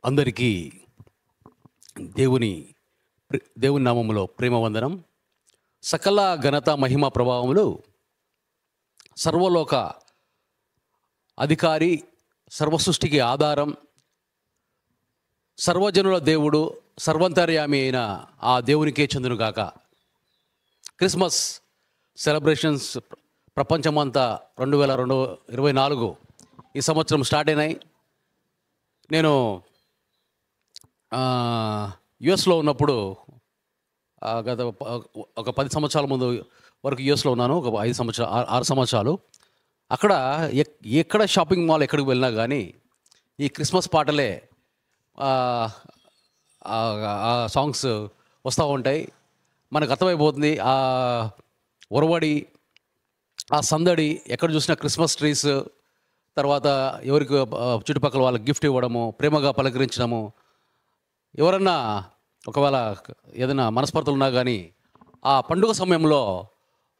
అందరికీ దేవుని దేవుని నామములో ప్రేమ వందనం. సకల ఘనత మహిమ ప్రభావములు సర్వలోక అధికారి, సర్వసృష్టికి ఆధారం, సర్వజనుల దేవుడు, సర్వంతర్యామి అయిన ఆ దేవునికే చెందునుగాక. క్రిస్మస్ సెలబ్రేషన్స్ ప్రపంచమంతా 2024 ఈ సంవత్సరం స్టార్ట్ అయినాయి. నేను యుఎస్లో ఉన్నప్పుడు గత ఒక 10 సంవత్సరాల ముందు వరకు యుఎస్లో ఉన్నాను. ఒక 6 సంవత్సరాలు అక్కడ ఎక్కడ షాపింగ్ మాల్ ఎక్కడికి వెళ్ళినా కానీ ఈ క్రిస్మస్ పాటలే, ఆ సాంగ్స్ వస్తూ ఉంటాయి. మనకు అర్థమైపోతుంది ఆ ఒరవడి, ఆ సందడి. ఎక్కడ చూసినా క్రిస్మస్ ట్రీస్, తర్వాత ఎవరికి చుట్టుపక్కల వాళ్ళకి గిఫ్ట్ ఇవ్వడము, ప్రేమగా పలకరించడము. ఎవరన్నా ఒకవేళ ఏదైనా మనస్పర్ధలు ఉన్నా కానీ ఆ పండుగ సమయంలో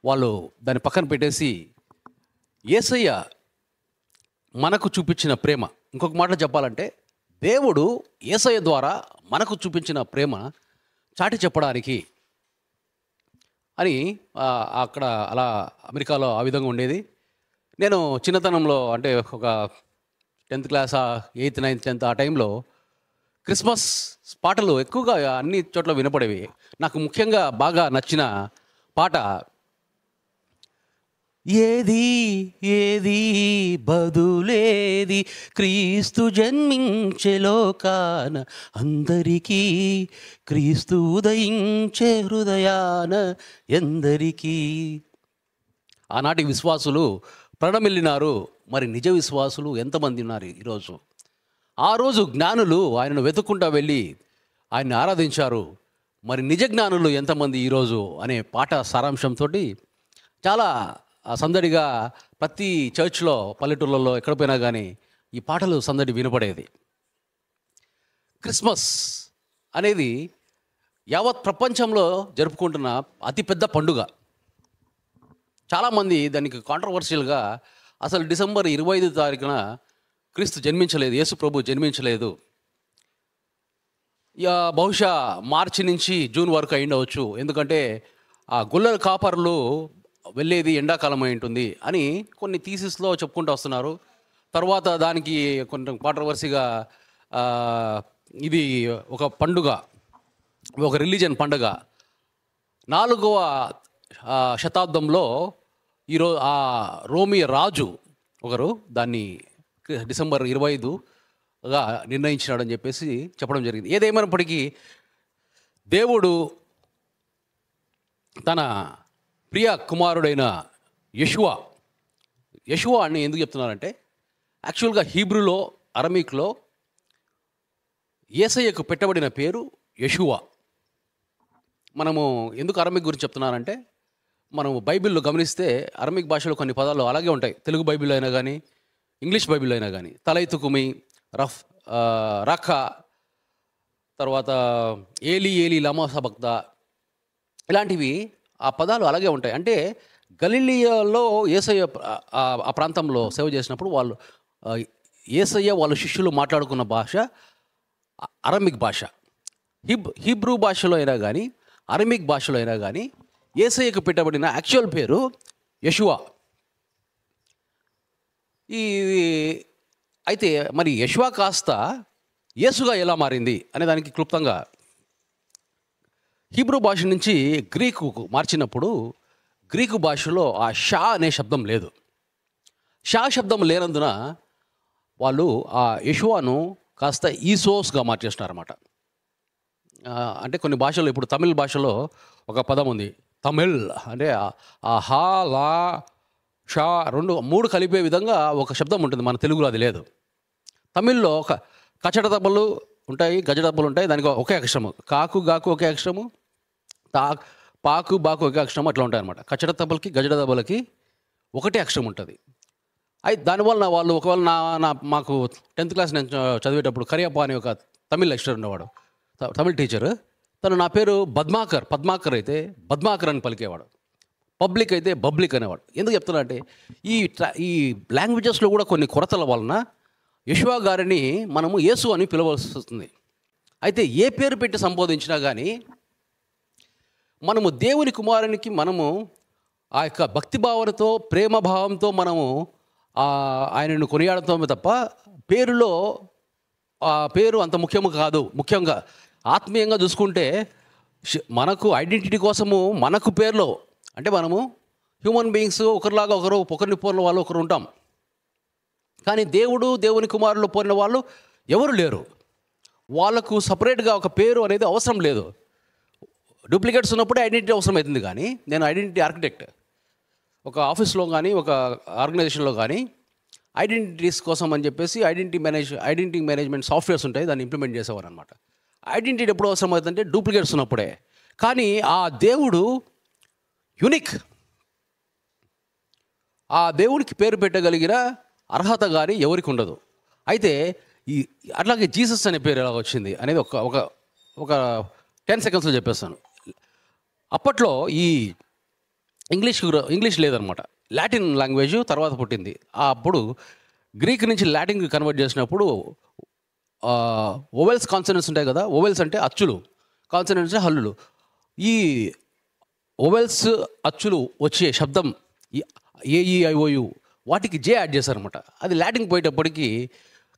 వాళ్ళు దాన్ని పక్కన పెట్టేసి యేసయ్య మనకు చూపించిన ప్రేమ, ఇంకొక మాట చెప్పాలంటే దేవుడు యేసయ్య ద్వారా మనకు చూపించిన ప్రేమ చాటి చెప్పడానికి అని అక్కడ అలా అమెరికాలో ఆ విధంగా ఉండేది. నేను చిన్నతనంలో అంటే ఒక 10th class, 8th, 9th, 10th ఆ టైంలో క్రిస్మస్ పాటలు ఎక్కువగా అన్ని చోట్ల వినపడేవి. నాకు ముఖ్యంగా బాగా నచ్చిన పాట ఏది ఏది బదులేది, క్రీస్తు జన్మించే లోకాన అందరికీ, క్రీస్తు ఉదయించే హృదయాన ఎందరికీ. ఆనాటి విశ్వాసులు ప్రణమిల్లినారు. మరి నిజ విశ్వాసులు ఎంతమంది ఉన్నారు ఈరోజు? ఆ రోజు జ్ఞానులు ఆయనను వెతుక్కుంటూ వెళ్ళి ఆయన్ని ఆరాధించారు. మరి నిజ జ్ఞానులు ఎంతమంది ఈరోజు అనే పాట సారాంశంతో చాలా సందడిగా ప్రతి చర్చ్లో, పల్లెటూళ్ళలో ఎక్కడ పోయినా కానీ ఈ పాటలు సందడి వినపడేది. క్రిస్మస్ అనేది యావత్ ప్రపంచంలో జరుపుకుంటున్న అతిపెద్ద పండుగ. చాలామంది దానికి కాంట్రవర్షియల్గా అసలు డిసెంబర్ 25 తారీఖున క్రీస్తు జన్మించలేదు, యేసు ప్రభు జన్మించలేదు, బహుశా మార్చి నుంచి జూన్ వరకు అయిండవచ్చు, ఎందుకంటే ఆ గొల్లల కాపర్లు వెళ్ళేది ఎండాకాలం అయి ఉంటుంది అని కొన్ని థీసిస్లో చెప్పుకుంటూ వస్తున్నారు. తర్వాత దానికి కొంచెం కాంట్రవర్సీగా ఇది ఒక పండుగ, ఒక రిలీజియన్ పండుగ. 4వ శతాబ్దంలో ఈరోజు ఆ రోమి రాజు ఒకరు దాన్ని డిసెంబర్ 25గా నిర్ణయించినాడని చెప్పేసి చెప్పడం జరిగింది. ఏదేమైనప్పటికీ దేవుడు తన ప్రియ కుమారుడైన యెషువా అని ఎందుకు చెప్తున్నారంటే, యాక్చువల్గా హీబ్రూలో, అరమిక్లో యేసయ్యకు పెట్టబడిన పేరు యెషువా. మనము ఎందుకు అరమిక్ గురించి చెప్తున్నారంటే, మనం బైబిల్లో గమనిస్తే అరమిక్ భాషలో కొన్ని పదాలు అలాగే ఉంటాయి. తెలుగు బైబిల్లో అయినా కానీ, ఇంగ్లీష్ బైబిల్లో అయినా కానీ. తలైతుకుమి, రఖ, తర్వాత ఏలి ఏలి లమా సబక్తా, ఇలాంటివి ఆ పదాలు అలాగే ఉంటాయి. అంటే గలిలియాలో యేసయ్య ఆ ప్రాంతంలో సేవ చేసినప్పుడు వాళ్ళు యేసయ్య వాళ్ళ శిష్యులు మాట్లాడుకున్న భాష అరమిక్ భాష. హీబ్రూ భాషలో అయినా కానీ, అరమిక్ భాషలో అయినా కానీ యేసయ్యకు పెట్టబడిన యాక్చువల్ పేరు యెషువా. అయితే మరి యెషువా కాస్త యేసుగా ఎలా మారింది అనే దానికి క్లుప్తంగా, హీబ్రూ భాష నుంచి గ్రీకుకు మార్చినప్పుడు గ్రీకు భాషలో ఆ షా అనే శబ్దం లేదు. షా శబ్దం లేనందున వాళ్ళు ఆ యెషువాను కాస్త ఈసోస్గా మార్చేస్తున్నారన్నమాట. అంటే కొన్ని భాషల్లో, ఇప్పుడు తమిళ్ భాషలో ఒక పదం ఉంది, తమిళ్ అంటే ఆ హా, లా, షా 3 కలిపే విధంగా ఒక శబ్దం ఉంటుంది. మన తెలుగులో అది లేదు. తమిళ్లో ఒక కచట దెబ్బలు ఉంటాయి, గజ దెబ్బలు ఉంటాయి, దానికి ఒకే అక్షరము. కాకు గాకు ఒకే అక్షరము, పాకు బాకు ఒకే అక్షరము, అట్లా ఉంటాయి అనమాట. కచట దెబ్బలకి గజడ దెబ్బలకి ఒకటే అక్షరం ఉంటుంది. అయితే దానివల్ల వాళ్ళు ఒకవేళ మాకు 10th క్లాస్ నేను చదివేటప్పుడు కరియప్ప అనే ఒక తమిళ్ లెక్చరర్ ఉండేవాడు, తమిళ్ టీచర్. తను నా పేరు పద్మాకర్ అయితే బద్మాకర్ అని పలికేవాడు, పబ్లిక్ అయితే బబ్లిక్ అనేవాడు. ఎందుకు చెప్తున్నా అంటే ఈ లాంగ్వేజెస్లో కూడా కొన్ని కొరతల వలన యెషూవ గారిని మనము యేసు అని పిలవలసి వస్తుంది. అయితే ఏ పేరు పెట్టి సంబోధించినా కానీ మనము దేవుని కుమారునికి మనము ఆ యొక్క భక్తి భావనతో ప్రేమ భావంతో మనము ఆయనను కొనియాడతామే తప్ప పేరులో ఆ పేరు అంత ముఖ్యము కాదు. ముఖ్యంగా ఆత్మీయంగా చూసుకుంటే మనకు ఐడెంటిటీ కోసము మనకు పేర్లో అంటే మనము హ్యూమన్ బీయింగ్స్ ఒకరిలాగా ఒకరిని పోలిన వాళ్ళు ఒకరు ఉంటాం. కానీ దేవుని కుమారులు పోలిన వాళ్ళు ఎవరు లేరు. వాళ్ళకు సపరేట్గా ఒక పేరు అనేది అవసరం లేదు. డూప్లికేట్స్ ఉన్నప్పుడే ఐడెంటిటీ అవసరం అవుతుంది. కానీ నేను ఐడెంటిటీ ఆర్కిటెక్ట్, ఒక ఆఫీస్లో కానీ ఒక ఆర్గనైజేషన్లో కానీ ఐడెంటిటీస్ కోసం అని చెప్పేసి ఐడెంటిటీ మేనేజ్మెంట్ సాఫ్ట్వేర్స్ ఉంటాయి, దాన్ని ఇంప్లిమెంట్ చేసేవారు అనమాట. ఐడెంటిటీ ఎప్పుడు అవసరం అవుతుందంటే డూప్లికేట్స్ ఉన్నప్పుడే. కానీ ఆ దేవుడు యునిక్. ఆ దేవుడికి పేరు పెట్టగలిగిన అర్హత కానీ ఎవరికి ఉండదు. అయితే అట్లాగే జీసస్ అనే పేరు ఎలా వచ్చింది అనేది ఒక 10 సెకండ్స్లో చెప్పేస్తాను. అప్పట్లో ఈ ఇంగ్లీష్ లేదనమాట, లాటిన్ లాంగ్వేజ్ తర్వాత పుట్టింది. అప్పుడు గ్రీక్ నుంచి లాటిన్కి కన్వర్ట్ చేసినప్పుడు ఓవెల్స్ కాన్సనెంట్స్ ఉంటాయి కదా, ఓవెల్స్ అంటే అచ్చులు, కాన్సనెంట్స్ హల్లులు. ఈ ఓవెల్స్ అచ్చులు వచ్చే శబ్దం ఏఈఐఓయు వాటికి జే యాడ్ చేశారనమాట. అది లాటిన్కి పోయేటప్పటికి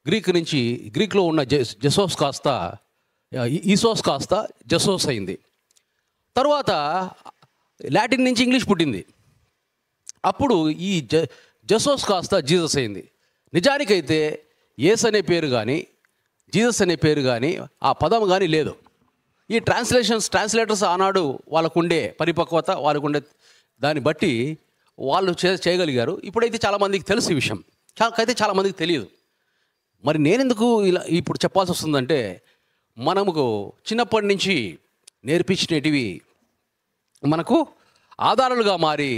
గ్రీక్లో ఉన్న జెసోస్ కాస్త ఈసోస్ కాస్త జెసోస్ అయింది. తర్వాత లాటిన్ నుంచి ఇంగ్లీష్ పుట్టింది. అప్పుడు ఈ జెసోస్ కాస్త జీసస్ అయింది. నిజానికైతే యేసు అనే పేరు కానీ జీసస్ అనే పేరు కానీ ఆ పదం కానీ లేదు. ఈ ట్రాన్స్లేటర్స్ ఆనాడు వాళ్ళకుండే పరిపక్వత, వాళ్ళకుండే దాన్ని బట్టి వాళ్ళు చేయగలిగారు. ఇప్పుడైతే చాలామందికి తెలుసు ఈ విషయం, చాలామందికి తెలియదు. మరి నేనెందుకు ఇలా ఇప్పుడు చెప్పాల్సి వస్తుందంటే, మనకు చిన్నప్పటి నుంచి నేర్పించినటివి మనకు ఆధారాలుగా మారి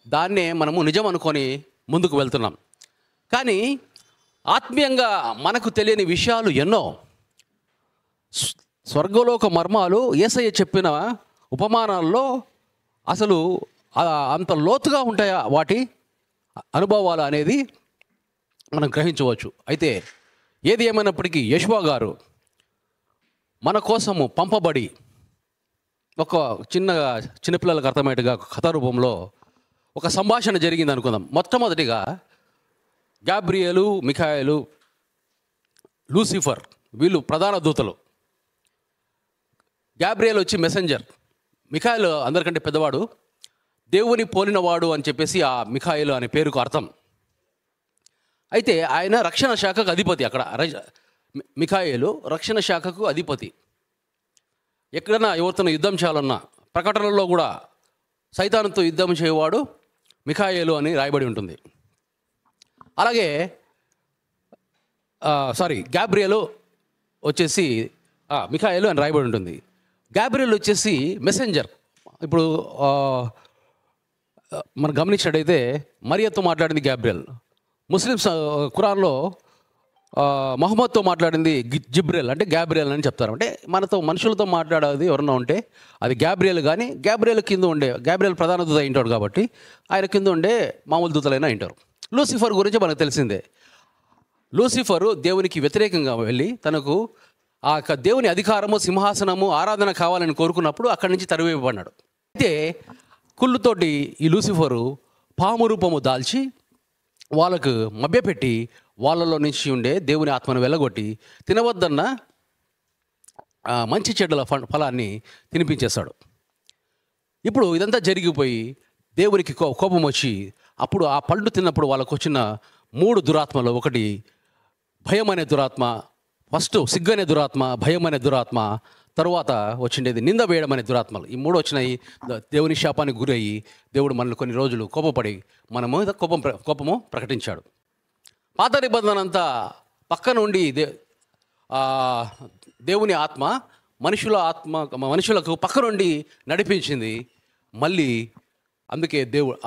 దాన్నే మనము నిజం అనుకొని ముందుకు వెళ్తున్నాం. కానీ ఆత్మీయంగా మనకు తెలియని విషయాలు ఎన్నో. స్వర్గలోక మర్మాలు యేసయ్య చెప్పిన ఉపమానాల్లో అసలు అంత లోతుగా ఉంటాయా వాటి అనుభవాలు అనేది మనం గ్రహించవచ్చు. అయితే ఏది ఏమైనప్పటికీ యెషూవ గారు మన కోసము పంపబడి ఒక చిన్నపిల్లలకు అర్థమయ్యేట్టుగా కథారూపంలో ఒక సంభాషణ జరిగింది అనుకుందాం. మొట్టమొదటిగా గాబ్రియేలు, మిఖాయేలు, లూసిఫర్ వీళ్ళు ప్రధాన దూతలు. గాబ్రియేల్ వచ్చి మెసెంజర్, మిఖాయేలు అందరికంటే పెద్దవాడు, దేవుని పోలినవాడు అని చెప్పేసి ఆ మిఖాయేలు అనే పేరుకు అర్థం. అయితే ఆయన రక్షణ శాఖకు అధిపతి. అక్కడ మిఖాయేలు రక్షణ శాఖకు అధిపతి. ఎక్కడైనా ఎవరితో యుద్ధం చేయాలన్నా ప్రకటనలో కూడా సైతానుతో యుద్ధం చేయవాడు మిఖాయేలు అని రాయబడి ఉంటుంది. అలాగే గాబ్రియేలు వచ్చేసి మిఖాయేలు అని రాయబడి ఉంటుంది. గాబ్రియేల్ వచ్చేసి మెసెంజర్. ఇప్పుడు మనం గమనించినట్టయితే మరియతో మాట్లాడింది గాబ్రియేల్. ముస్లిమ్స్ ఖురాన్లో మహమ్మద్తో మాట్లాడింది జిబ్రేల్, అంటే గాబ్రియేల్ అని చెప్తారు. అంటే మనతో మనుషులతో మాట్లాడేది ఎవరన్నా ఉంటే అది గాబ్రియేల్. కానీ గాబ్రియేల్ కింద ఉండే గాబ్రియేల్ ప్రధాన దూత అయింటాడు కాబట్టి ఆయన కింద ఉండే మామూలు దూతలైనా అయింటారు. లూసిఫర్ గురించి మనకు తెలిసిందే. లూసిఫరు దేవునికి వ్యతిరేకంగా వెళ్ళి తనకు ఆ దేవుని అధికారము, సింహాసనము, ఆరాధన కావాలని కోరుకున్నప్పుడు అక్కడి నుంచి తరివేయబడినాడు. అయితే కుళ్ళుతోటి ఈ లూసిఫరు పాము రూపము దాల్చి వాళ్ళకు మభ్యపెట్టి వాళ్ళలో నుంచి ఉండే దేవుని ఆత్మను వెళ్ళగొట్టి తినవద్దన్న మంచి చెడ్డల ఫలాన్ని తినిపించేశాడు. ఇప్పుడు ఇదంతా జరిగిపోయి దేవునికి కోపం వచ్చి అప్పుడు ఆ పండు తిన్నప్పుడు వాళ్ళకు వచ్చిన 3 దురాత్మలు. ఒకటి భయం అనే దురాత్మ, ఫస్ట్ సిగ్గు అనే దురాత్మ, భయం అనే దురాత్మ, తరువాత వచ్చిండేది నింద వేయడం అనే దురాత్మలు. ఈ 3 వచ్చినాయి. దేవుని శాపానికి గురయ్యి దేవుడు మనల్ని కొన్ని రోజులు కోపపడి మన మీద కోపము ప్రకటించాడు. పాత నిబంధన అంతా పక్కన ఉండి దేవుని ఆత్మ మనుషులకు పక్క నుండి నడిపించింది. మళ్ళీ అందుకే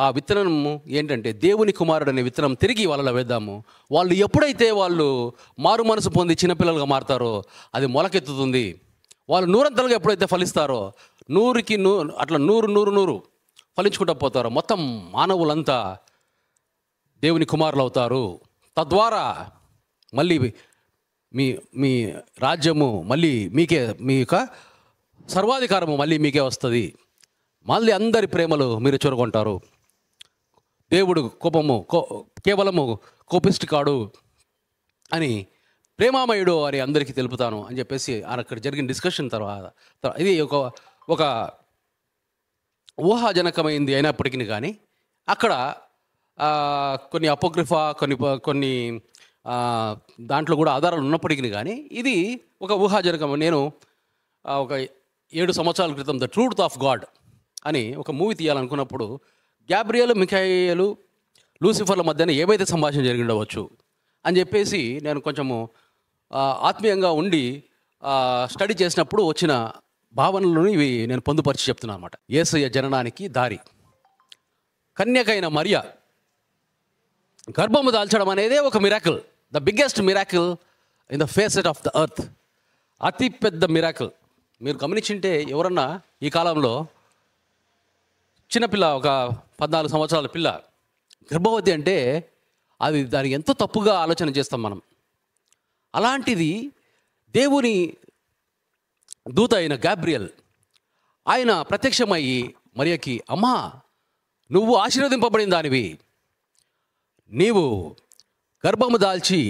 ఆ విత్తనము ఏంటంటే దేవుని కుమారుడు అనే విత్తనం తిరిగి వాళ్ళలో వేద్దాము. వాళ్ళు ఎప్పుడైతే మారు మనసు పొంది చిన్నపిల్లలుగా మారుతారో అది మొలకెత్తుతుంది. వాళ్ళు 100 ఎప్పుడైతే ఫలిస్తారో 100కి 100 అట్లా 100 ఫలించుకుంటూ పోతారో మొత్తం మానవులంతా దేవుని కుమారులు అవుతారు. తద్వారా మళ్ళీ మీ మీ రాజ్యము మళ్ళీ మీకే, మీ యొక్క సర్వాధికారము మళ్ళీ మీకే వస్తుంది, మళ్ళీ అందరి ప్రేమలు మీరు చూరగొంటారు, దేవుడు కేవలము కోపిష్టి కాడు అని, ప్రేమామయుడు అని అందరికీ తెలుపుతాను అని చెప్పేసి అక్కడ జరిగిన డిస్కషన్ తర్వాత ఇది ఒక ఊహాజనకమైంది అయినప్పటికీ కానీ అక్కడ కొన్ని అపోక్రిఫా కొన్ని దాంట్లో కూడా ఆధారాలు ఉన్నప్పటికీ కానీ ఇది ఒక ఊహాజనకం. నేను ఒక 7 సంవత్సరాల క్రితం ద ట్రూత్ ఆఫ్ గాడ్ అని ఒక మూవీ తీయాలనుకున్నప్పుడు గ్యాబ్రియల్, మిఖాయేలు, లూసిఫర్ల మధ్యన ఏవైతే సంభాషణ జరిగి ఉండవచ్చు అని చెప్పేసి నేను కొంచెము ఆత్మీయంగా ఉండి స్టడీ చేసినప్పుడు వచ్చిన భావనలను ఇవి నేను పొందుపరిచి చెప్తున్నాను అనమాట. యేసయ్య జననానికి దారి. కన్యకైన మరియ గర్భము దాల్చడం అనేదే ఒక miracle, the biggest miracle in the face of the earth. అతి పెద్ద మిరాకిల్. మీరు గమనించింటే ఎవరన్నా ఈ కాలంలో చిన్నపిల్ల, ఒక 14 సంవత్సరాల పిల్ల గర్భవతి అంటే అది దానికి ఎంతో తప్పుగా ఆలోచన చేస్తాం మనం. అలాంటిది దేవుని దూత అయిన గాబ్రియల్ ఆయన ప్రత్యక్షమయ్యి మరియకి, అమ్మా నువ్వు ఆశీర్వదింపబడిన దానివి, నీవు గర్భము దాల్చి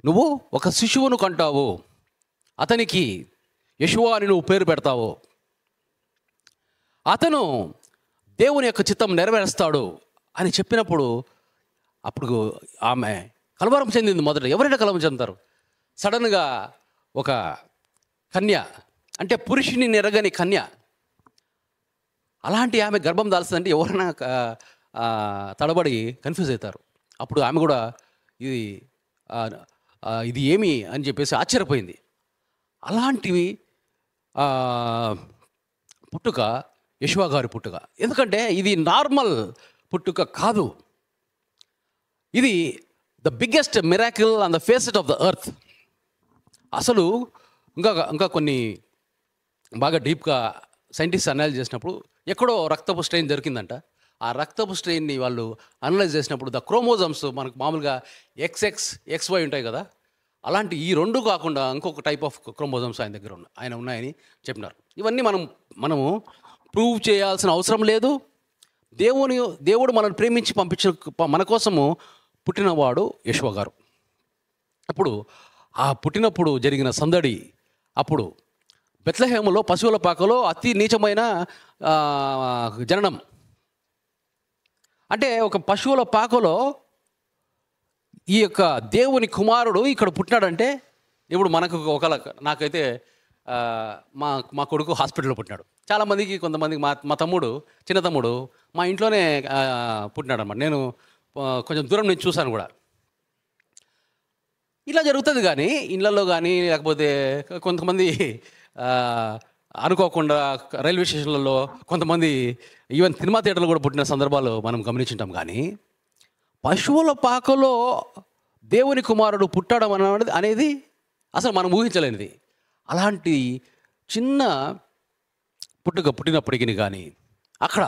నువ్వు ఒక శిశువును కంటావు, అతనికి యెషువా అని నువ్వు పేరు పెడతావు, అతను దేవుని యొక్క చిత్తం నెరవేరుస్తాడు అని చెప్పినప్పుడు అప్పుడు ఆమె కలవరం చెందింది. మొదట ఎవరైనా కలవరం చెందుతారు. సడన్గా ఒక కన్య అంటే పురుషుని నెరగని కన్య, అలాంటి ఆమె గర్భం దాల్స్తుందంటే ఎవరైనా తడబడి కన్ఫ్యూజ్ అవుతారు. అప్పుడు ఆమె కూడా ఇది ఏమి అని చెప్పేసి ఆశ్చర్యపోయింది. అలాంటివి పుట్టుక యెషువా గారి పుట్టుక. ఎందుకంటే ఇది నార్మల్ పుట్టుక కాదు, ఇది the biggest miracle on the face of the earth. అసలు ఇంకా కొన్ని బాగా డీప్గా సైంటిస్ట్ అనలైజ్ చేసినప్పుడు ఎక్కడో రక్తపు స్ట్రెయిన్ దొరికిందంట. ఆ రక్తపు స్ట్రెయిన్ని వాళ్ళు అనలైజ్ చేసినప్పుడు ద క్రోమోజమ్స్ మనకు మామూలుగా XX, XY ఉంటాయి కదా, అలాంటి ఈ 2 కాకుండా ఇంకొక టైప్ ఆఫ్ క్రోమోజమ్స్ ఆయన దగ్గర ఉన్నాయని చెప్పినారు. ఇవన్నీ మనము ప్రూవ్ చేయాల్సిన అవసరం లేదు. దేవుడు మనల్ని ప్రేమించి పంపించిన మన కోసము పుట్టినవాడు యెషువా గారు. అప్పుడు ఆ పుట్టినప్పుడు జరిగిన సందడి, అప్పుడు బెత్లెహేములో పశువుల పాకలో అతి నీచమైన జననం. అంటే ఒక పశువుల పాకలో ఈ యొక్క దేవుని కుమారుడు ఇక్కడ పుట్టినాడంటే, ఇప్పుడు నాకైతే మా కొడుకు హాస్పిటల్లో పుట్టినాడు. చాలామందికి, కొంతమందికి మా తమ్ముడు, చిన్న తమ్ముడు మా ఇంట్లోనే పుట్టినాడు అన్నమాట. నేను కొంచెం దూరం నుంచి చూశాను కూడా. ఇలా జరుగుతుంది. కానీ ఇళ్ళల్లో కానీ లేకపోతే కొంతమంది అనుకోకుండా రైల్వే స్టేషన్లలో, కొంతమంది ఈవెన్ సినిమా థియేటర్లో కూడా పుట్టిన సందర్భాలు మనం గమనించుంటాం. కానీ పశువుల పాకలో దేవుని కుమారుడు పుట్టడం అనేది అసలు మనం ఊహించలేనిది. అలాంటి చిన్న పుట్టినప్పటికీ కానీ అక్కడ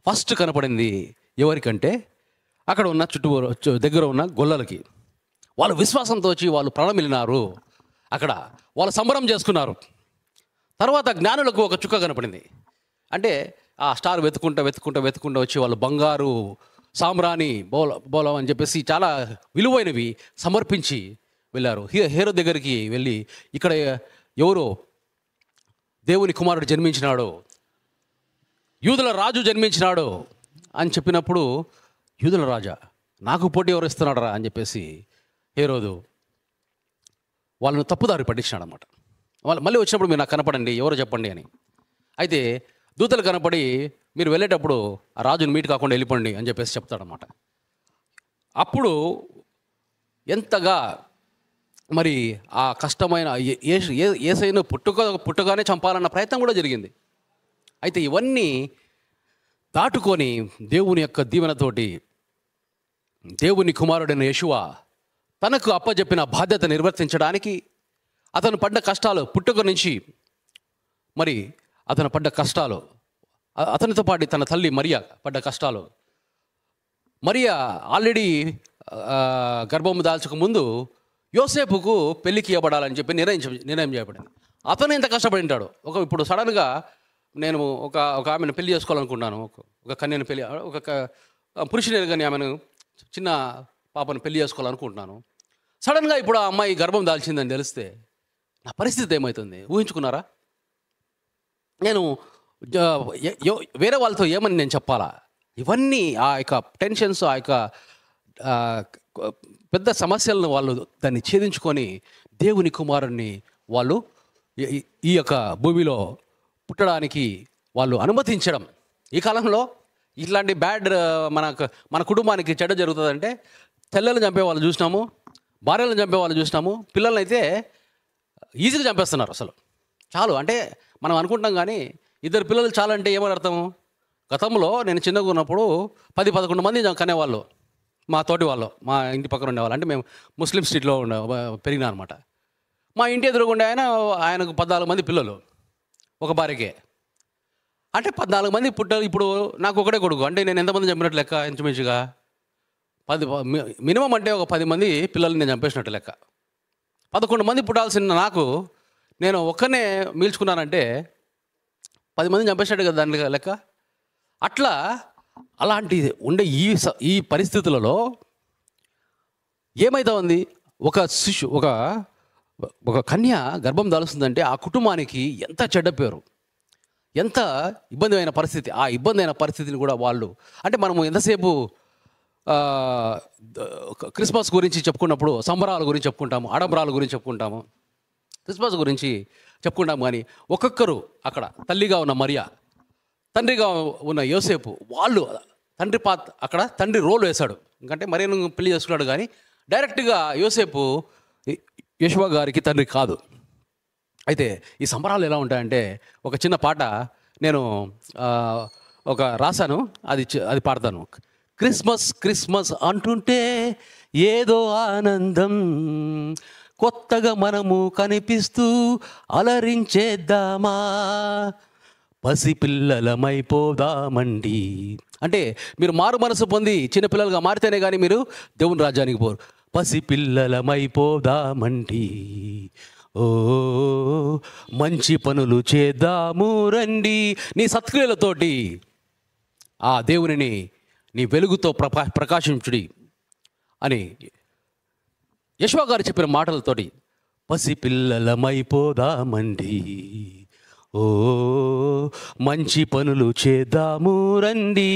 ఫస్ట్ కనపడింది ఎవరికంటే అక్కడ ఉన్న దగ్గర ఉన్న గొల్లలకి. వాళ్ళు విశ్వాసంతో వచ్చి వాళ్ళు ప్రణమిలినారు, అక్కడ వాళ్ళు సంబరం చేసుకున్నారు. తర్వాత జ్ఞానులకు ఒక చుక్క కనపడింది. అంటే ఆ స్టార్ వెతుక్కుంటూ వచ్చి వాళ్ళు బంగారు సామ్రాణి బోలం అని చెప్పేసి చాలా విలువైనవి సమర్పించి వెళ్ళారు. హేరో దగ్గరికి వెళ్ళి, ఇక్కడ ఎవరో దేవుని కుమారుడు జన్మించినాడు, యూదుల రాజు జన్మించినాడు అని చెప్పినప్పుడు, యూదుల రాజా, నాకు పోటీ ఎవరు ఇస్తున్నాడరా అని చెప్పేసి హేరోదు వాళ్ళను తప్పుదారి పట్టించినాడు అనమాట. వాళ్ళు మళ్ళీ వచ్చినప్పుడు మీరు నాకు కనపడండి, ఎవరో చెప్పండి అని. అయితే దూతలు కనపడి, మీరు వెళ్ళేటప్పుడు ఆ రాజుని మీట్ కాకుండా వెళ్ళిపోండి అని చెప్పేసి చెప్తాడనమాట. అప్పుడు ఎంతగా మరి ఆ కష్టమైన యేసయ్యను పుట్టుగానే చంపాలన్న ప్రయత్నం కూడా జరిగింది. అయితే ఇవన్నీ దాటుకొని దేవుని యొక్క దీవెనతోటి దేవుని కుమారుడైన యెషువా తనకు అప్పచెప్పిన బాధ్యత నిర్వర్తించడానికి అతను పడ్డ కష్టాలు, పుట్టుక నుంచి మరి అతను పడ్డ కష్టాలు, అతనితో పాటు తన తల్లి మరియ పడ్డ కష్టాలు. మరియ ఆల్రెడీ గర్భము దాల్చక ముందు యోసేపుకు పెళ్ళికి ఇవ్వబడాలని చెప్పి నిర్ణయం చేయబడింది. అతను ఎంత కష్టపడి ఉంటాడు. ఇప్పుడు సడన్గా నేను ఒక ఆమెను పెళ్లి చేసుకోవాలనుకున్నాను, ఒక కన్యను పెళ్లి, పురుషుని కానీ ఆమెను చిన్న పాపను పెళ్లి చేసుకోవాలనుకుంటున్నాను. సడన్గా ఇప్పుడు ఆ అమ్మాయి గర్భం దాల్చిందని తెలిస్తే నా పరిస్థితి ఏమవుతుంది ఊహించుకున్నారా? నేను వేరే వాళ్ళతో ఏమని నేను చెప్పాలా? ఇవన్నీ ఆ యొక్క టెన్షన్స్, ఆ యొక్క పెద్ద సమస్యలను వాళ్ళు దాన్ని ఛేదించుకొని దేవుని కుమారుణ్ణి వాళ్ళు ఈ యొక్క భూమిలో పుట్టడానికి వాళ్ళు అనుమతించడం. ఈ కాలంలో ఇట్లాంటి బ్యాడ్ మన కుటుంబానికి చెడ్డ జరుగుతుందంటే తెల్లలను చంపే వాళ్ళు చూసినాము, భార్యలను చంపే వాళ్ళు చూసినాము, పిల్లల్ని అయితే ఈజీగా చంపేస్తున్నారు. అసలు చాలు అంటే మనం అనుకుంటాం, కానీ 2 పిల్లలు చాలంటే ఏమని అర్థము? గతంలో నేను చిన్నగా ఉన్నప్పుడు 10-11 మంది కనేవాళ్ళు, మా తోటి వాళ్ళు, మా ఇంటి పక్కన ఉండేవాళ్ళు. అంటే మేము ముస్లిం స్ట్రీట్లో పెరిగినా అనమాట. మా ఇంటి ఎదురుగుండే ఆయనకు 14 మంది పిల్లలు, ఒక భార్యకే. అంటే 14 మంది పుట్టారు. ఇప్పుడు నాకు ఒకటే కొడుకు, అంటే నేను ఎంతమంది చంపినట్టు లెక్క? ఇంచుమించుగా 10, మినిమం అంటే ఒక 10 మంది పిల్లల్ని నేను చంపేసినట్టు లెక్క. 11 మంది పుట్టాల్సిన నాకు నేను ఒక్కనే మీల్చుకున్నానంటే 10 మందిని చంపేసినట్టు కదా దాని లెక్క. అలాంటి ఉండే ఈ పరిస్థితులలో ఏమైతే ఉంది, ఒక కన్య గర్భం దాలుస్తుందంటే ఆ కుటుంబానికి ఎంత చెడ్డ పేరు, ఎంత ఇబ్బంది అయిన పరిస్థితి. ఆ ఇబ్బంది అయిన పరిస్థితిని కూడా వాళ్ళు, అంటే మనము ఎంతసేపు క్రిస్మస్ గురించి చెప్పుకున్నప్పుడు సంబరాల గురించి చెప్పుకుంటాము, ఆడంబరాల గురించి చెప్పుకుంటాము, క్రిస్మస్ గురించి చెప్పుకుంటాము. కానీ ఒక్కొక్కరు అక్కడ తల్లిగా ఉన్న మరియా, తండ్రిగా ఉన్న యోసేపు, వాళ్ళు అక్కడ తండ్రి రోల్ వేశాడు. ఎందుకంటే మరియను పెళ్లి చేసుకున్నాడు, కానీ డైరెక్ట్గా యోసేపు యెషువా గారికి తండ్రి కాదు. అయితే ఈ సంబరాలు ఎలా ఉంటాయంటే, ఒక చిన్న పాట నేను రాశాను, అది పాడతాను. క్రిస్మస్ క్రిస్మస్ అంటుంటే ఏదో ఆనందం, కొత్తగా మనము కనిపిస్తూ అలరించేద్దామా, పసిపిల్లలమైపోదామండి. అంటే మీరు మారు మనసు పొంది చిన్నపిల్లలుగా మారితేనే కానీ మీరు దేవుని రాజ్యానికి పోరు. పసిపిల్లలమైపోదామండి, ఓ మంచి పనులు చేద్దాము రండి, నీ సత్క్రియలతోటి ఆ దేవునిని నీ వెలుగుతో ప్రకాశించుడి అని యెషువా గారు చెప్పిన మాటలతోటి పసిపిల్లలమైపోదామండి, ఓ మంచి పనులు చేద్దాము రండి,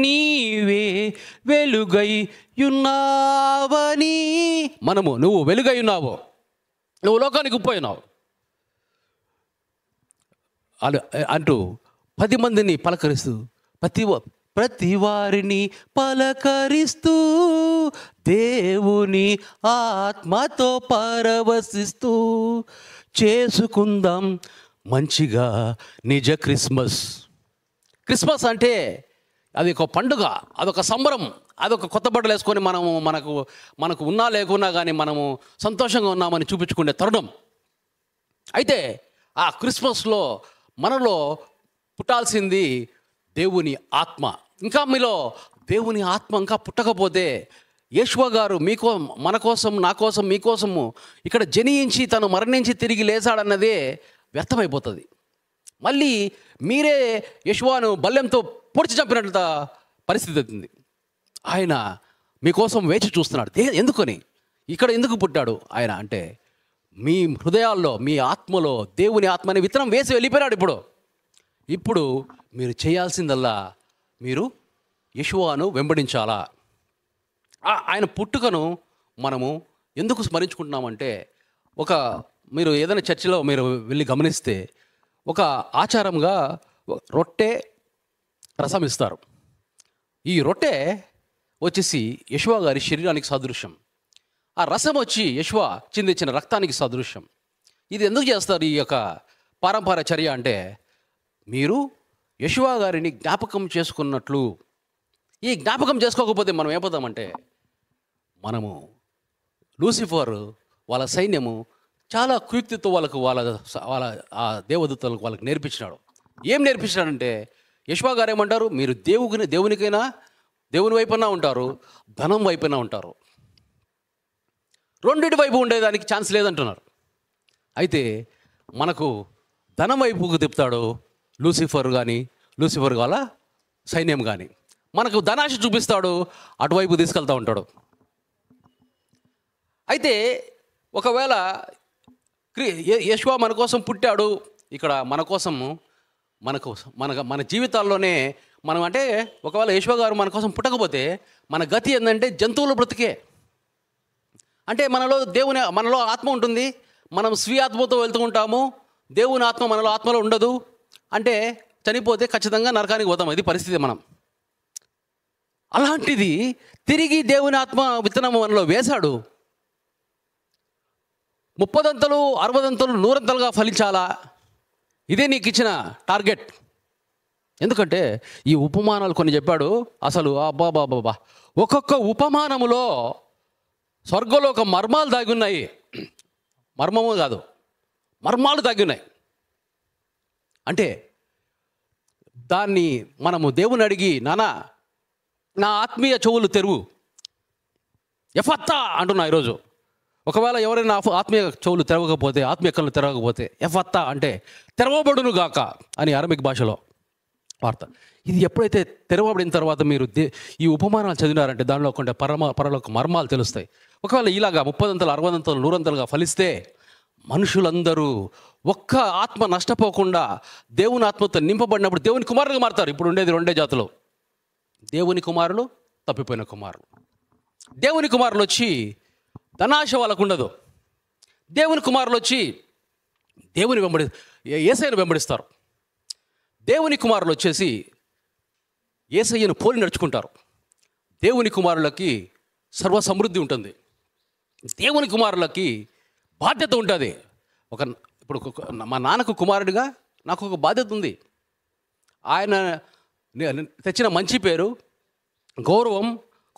నీవే వెలుగై ఉన్నావని. నువ్వు వెలుగై ఉన్నావు, నువ్వు లోకానికి ఉప్పయినావు అంటూ 10 మందిని పలకరిస్తూ, ప్రతి వారిని పలకరిస్తూ దేవుని ఆత్మతో పరవశిస్తూ చేసుకుందాం మంచిగా నిజ క్రిస్మస్. క్రిస్మస్ అంటే అది ఒక పండుగ, అదొక సంబరం, అదొక కొత్త బట్టలు వేసుకొని మనకు ఉన్నా లేకున్నా కానీ మనము సంతోషంగా ఉన్నామని చూపించుకునే తరుణం. అయితే ఆ క్రిస్మస్లో మనలో పుట్టాల్సింది దేవుని ఆత్మ. ఇంకా మీలో దేవుని ఆత్మ ఇంకా పుట్టకపోతే, యెషువా గారు మన కోసం, నా కోసం, మీకోసము ఇక్కడ జనించి తను మరణించి తిరిగి లేచాడన్నదే వ్యర్థమైపోతుంది. మళ్ళీ మీరే యెషువాను బల్లెంతో పొడిచి చంపినట్ల పరిస్థితి అవుతుంది. ఆయన మీకోసం వేచి చూస్తున్నాడు. ఎందుకని, ఇక్కడ ఎందుకు పుట్టాడు ఆయన అంటే, మీ హృదయాల్లో, మీ ఆత్మలో దేవుని ఆత్మని విత్తనం వేసి వెళ్ళిపోయాడు. ఇప్పుడు మీరు చేయాల్సిందల్లా మీరు యెషువాను వెంబడించాలా. ఆయన పుట్టుకను మనము ఎందుకు స్మరించుకుంటున్నామంటే, మీరు ఏదైనా చర్చిలో మీరు వెళ్ళి గమనిస్తే ఒక ఆచారంగా రొట్టె రసం ఇస్తారు. ఈ రొట్టె వచ్చేసి యెషువా గారి శరీరానికి సాదృశ్యం, ఆ రసం వచ్చి యెషువా చిందించిన రక్తానికి సాదృశ్యం. ఇది ఎందుకు చేస్తారు ఈ యొక్క పారంపర్య చర్య అంటే, మీరు యెషువా గారిని జ్ఞాపకం చేసుకున్నట్లు. ఈ జ్ఞాపకం చేసుకోకపోతే మనం ఏమవుతామంటే, మనము లూసిఫర్ వాళ్ళ సైన్యము చాలా కుయుక్తితో వాళ్ళ ఆ దేవదూతలకు వాళ్ళకి నేర్పించినాడు. ఏం నేర్పించినాడంటే, యెషువా గారు ఏమంటారు, మీరు దేవునికైనా దేవుని వైపున ఉంటారు, ధనం వైపున ఉంటారు. రెండింటి వైపు ఉండేదానికి ఛాన్స్ లేదంటున్నారు. అయితే మనకు ధనం వైపుకు తిప్పుతాడు లూసిఫర్ వాళ్ళ సైన్యం కానీ. మనకు ధనాశ చూపిస్తాడు, అటువైపు తీసుకెళ్తూ ఉంటాడు. అయితే ఒకవేళ యేషువ మన కోసం పుట్టాడు, ఇక్కడ మన కోసము మన జీవితాల్లోనే మనం, అంటే ఒకవేళ యేషువ గారు మన కోసం పుట్టకపోతే మన గతి ఏంటంటే జంతువుల బ్రతికే. అంటే మనలో ఆత్మ ఉంటుంది, మనం స్వీయ ఆత్మతో వెళ్తూ ఉంటాము, దేవుని ఆత్మ మనలో ఆత్మలో ఉండదు. అంటే చనిపోతే ఖచ్చితంగా నరకానికి పోతాం. ఇది పరిస్థితి. అలాంటిది తిరిగి దేవుని ఆత్మ విత్తనము మనలో వేశాడు. 30 60 100 ఫలించాలా? ఇదే నీకు ఇచ్చిన టార్గెట్. ఎందుకంటే ఈ ఉపమానాలు కొన్ని చెప్పాడు. అసలు అబ్బాబాబా, ఒక్కొక్క ఉపమానములో స్వర్గంలో ఒక మర్మాలు దాగి ఉన్నాయి. మర్మము కాదు, మర్మాలు దాగి ఉన్నాయి. అంటే దాన్ని మనము దేవుని అడిగి, నానా నా ఆత్మీయ చెవులు తెరువు, ఎఫత్తా అంటున్నా ఈరోజు. ఒకవేళ ఎవరైనా ఆత్మీయ చెవులు తెరవకపోతే, ఆత్మీయ కళ్ళు తెరవకపోతే, ఎఫత్తా అంటే తెరవబడును గాక అని అరబిక్ భాషలో వార్త. ఇది ఎప్పుడైతే తెరవబడిన తర్వాత మీరు ఈ ఉపమానాలు చదివినారంటే దానిలో కొంటే పరలోక మర్మాలు తెలుస్తాయి. ఒకవేళ ఇలాగా 30 60 100 ఫలిస్తే మనుషులందరూ ఒక్క ఆత్మ నష్టపోకుండా దేవుని ఆత్మతో నింపబడినప్పుడు దేవుని కుమారులుగా మారుతారు. ఇప్పుడు ఉండేది 2 జాతులు, దేవుని కుమారులు, తప్పిపోయిన కుమారులు. దేవుని కుమారులు వచ్చి ధనాశ వాళ్ళకు ఉండదు. దేవుని కుమారులు వచ్చి యేసయ్యను వెంబడిస్తారు. దేవుని కుమారులు వచ్చేసి యేసయ్యను పోలి నడుచుకుంటారు. దేవుని కుమారులకి సర్వ సమృద్ధి ఉంటుంది. దేవుని కుమారులకి బాధ్యత ఉంటుంది. ఇప్పుడు మా నాన్నకు కుమారుడిగా నాకు ఒక బాధ్యత ఉంది. ఆయన తెచ్చిన మంచి పేరు, గౌరవం,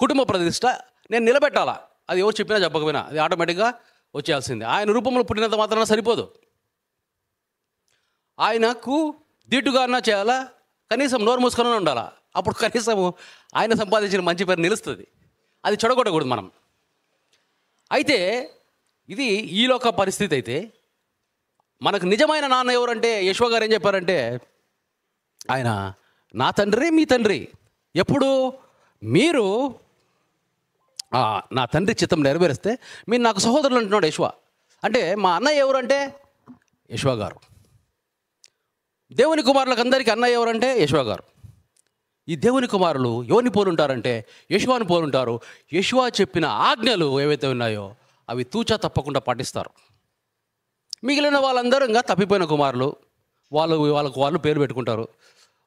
కుటుంబ ప్రతిష్ట నేను నిలబెట్టాలా. అది ఎవరు చెప్పినా చెప్పకపోయినా అది ఆటోమేటిక్గా వచ్చేయాల్సిందే. ఆయన రూపంలో పుట్టినంత మాత్రాన సరిపోదు. ఆయనకు దీటుగా అన్నా చేయాలా, కనీసం నోరు మూసుకొని ఉండాలా. అప్పుడు కనీసం ఆయన సంపాదించిన మంచి పేరు నిలుస్తుంది. అది చెడగొట్టకూడదు మనం. అయితే ఇది ఈలోక పరిస్థితి. అయితే మనకు నిజమైన నాన్న ఎవరంటే యేషువ గారు ఏం చెప్పారంటే, ఆయన నా తండ్రి మీ తండ్రి, ఎప్పుడు మీరు నా తండ్రి చిత్తం నెరవేరిస్తే మీరు నాకు సహోదరులు అంటున్నాడు యేషువ. అంటే మా అన్నయ్య ఎవరంటే యేషువ గారు. దేవుని కుమారులకు అందరికీ అన్నయ్య ఎవరంటే యేషువ గారు. ఈ దేవుని కుమారులు ఎవరిని పోలుంటారంటే యేషువాని పోలుంటారు. యేషువ చెప్పిన ఆజ్ఞలు ఏవైతే ఉన్నాయో అవి తూచా తప్పకుండా పాటిస్తారు. మిగిలిన వాళ్ళందరూ ఇంకా తప్పిపోయిన కుమారులు. వాళ్ళు పేరు పెట్టుకుంటారు.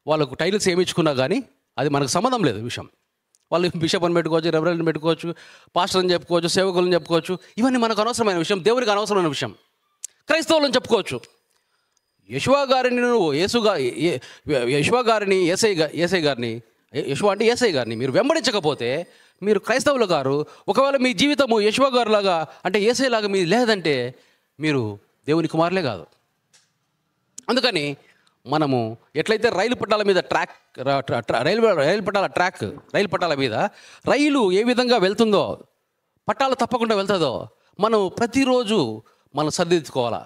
వాళ్ళకు టైటిల్స్ ఏమిచ్చుకున్నా కానీ అది మనకు సంబంధం లేదు విషయం. వాళ్ళు బిషప్ అని పెట్టుకోవచ్చు, రెవరెండ్ని పెట్టుకోవచ్చు, పాస్టర్ అని చెప్పుకోవచ్చు, సేవకులను చెప్పుకోవచ్చు. ఇవన్నీ మనకు అనవసరమైన విషయం, దేవునికి అనవసరమైన విషయం. క్రైస్తవులను చెప్పుకోవచ్చు. యేషువ గారిని యేసయ్య గారిని మీరు వెంబడించకపోతే మీరు క్రైస్తవులు గారు. ఒకవేళ మీ జీవితము యేషువ గారు లాగా అంటే యేసయ్య లాగా మీరు లేదంటే మీరు దేవుని కుమారులే కాదు. అందుకని మనము ఎట్లయితే రైలు పట్టాల మీద రైలు పట్టాల మీద రైలు ఏ విధంగా వెళ్తుందో, పట్టాలు తప్పకుండా వెళ్తుందో, మనం ప్రతిరోజు మనం సరిదిద్దుకోవాలా.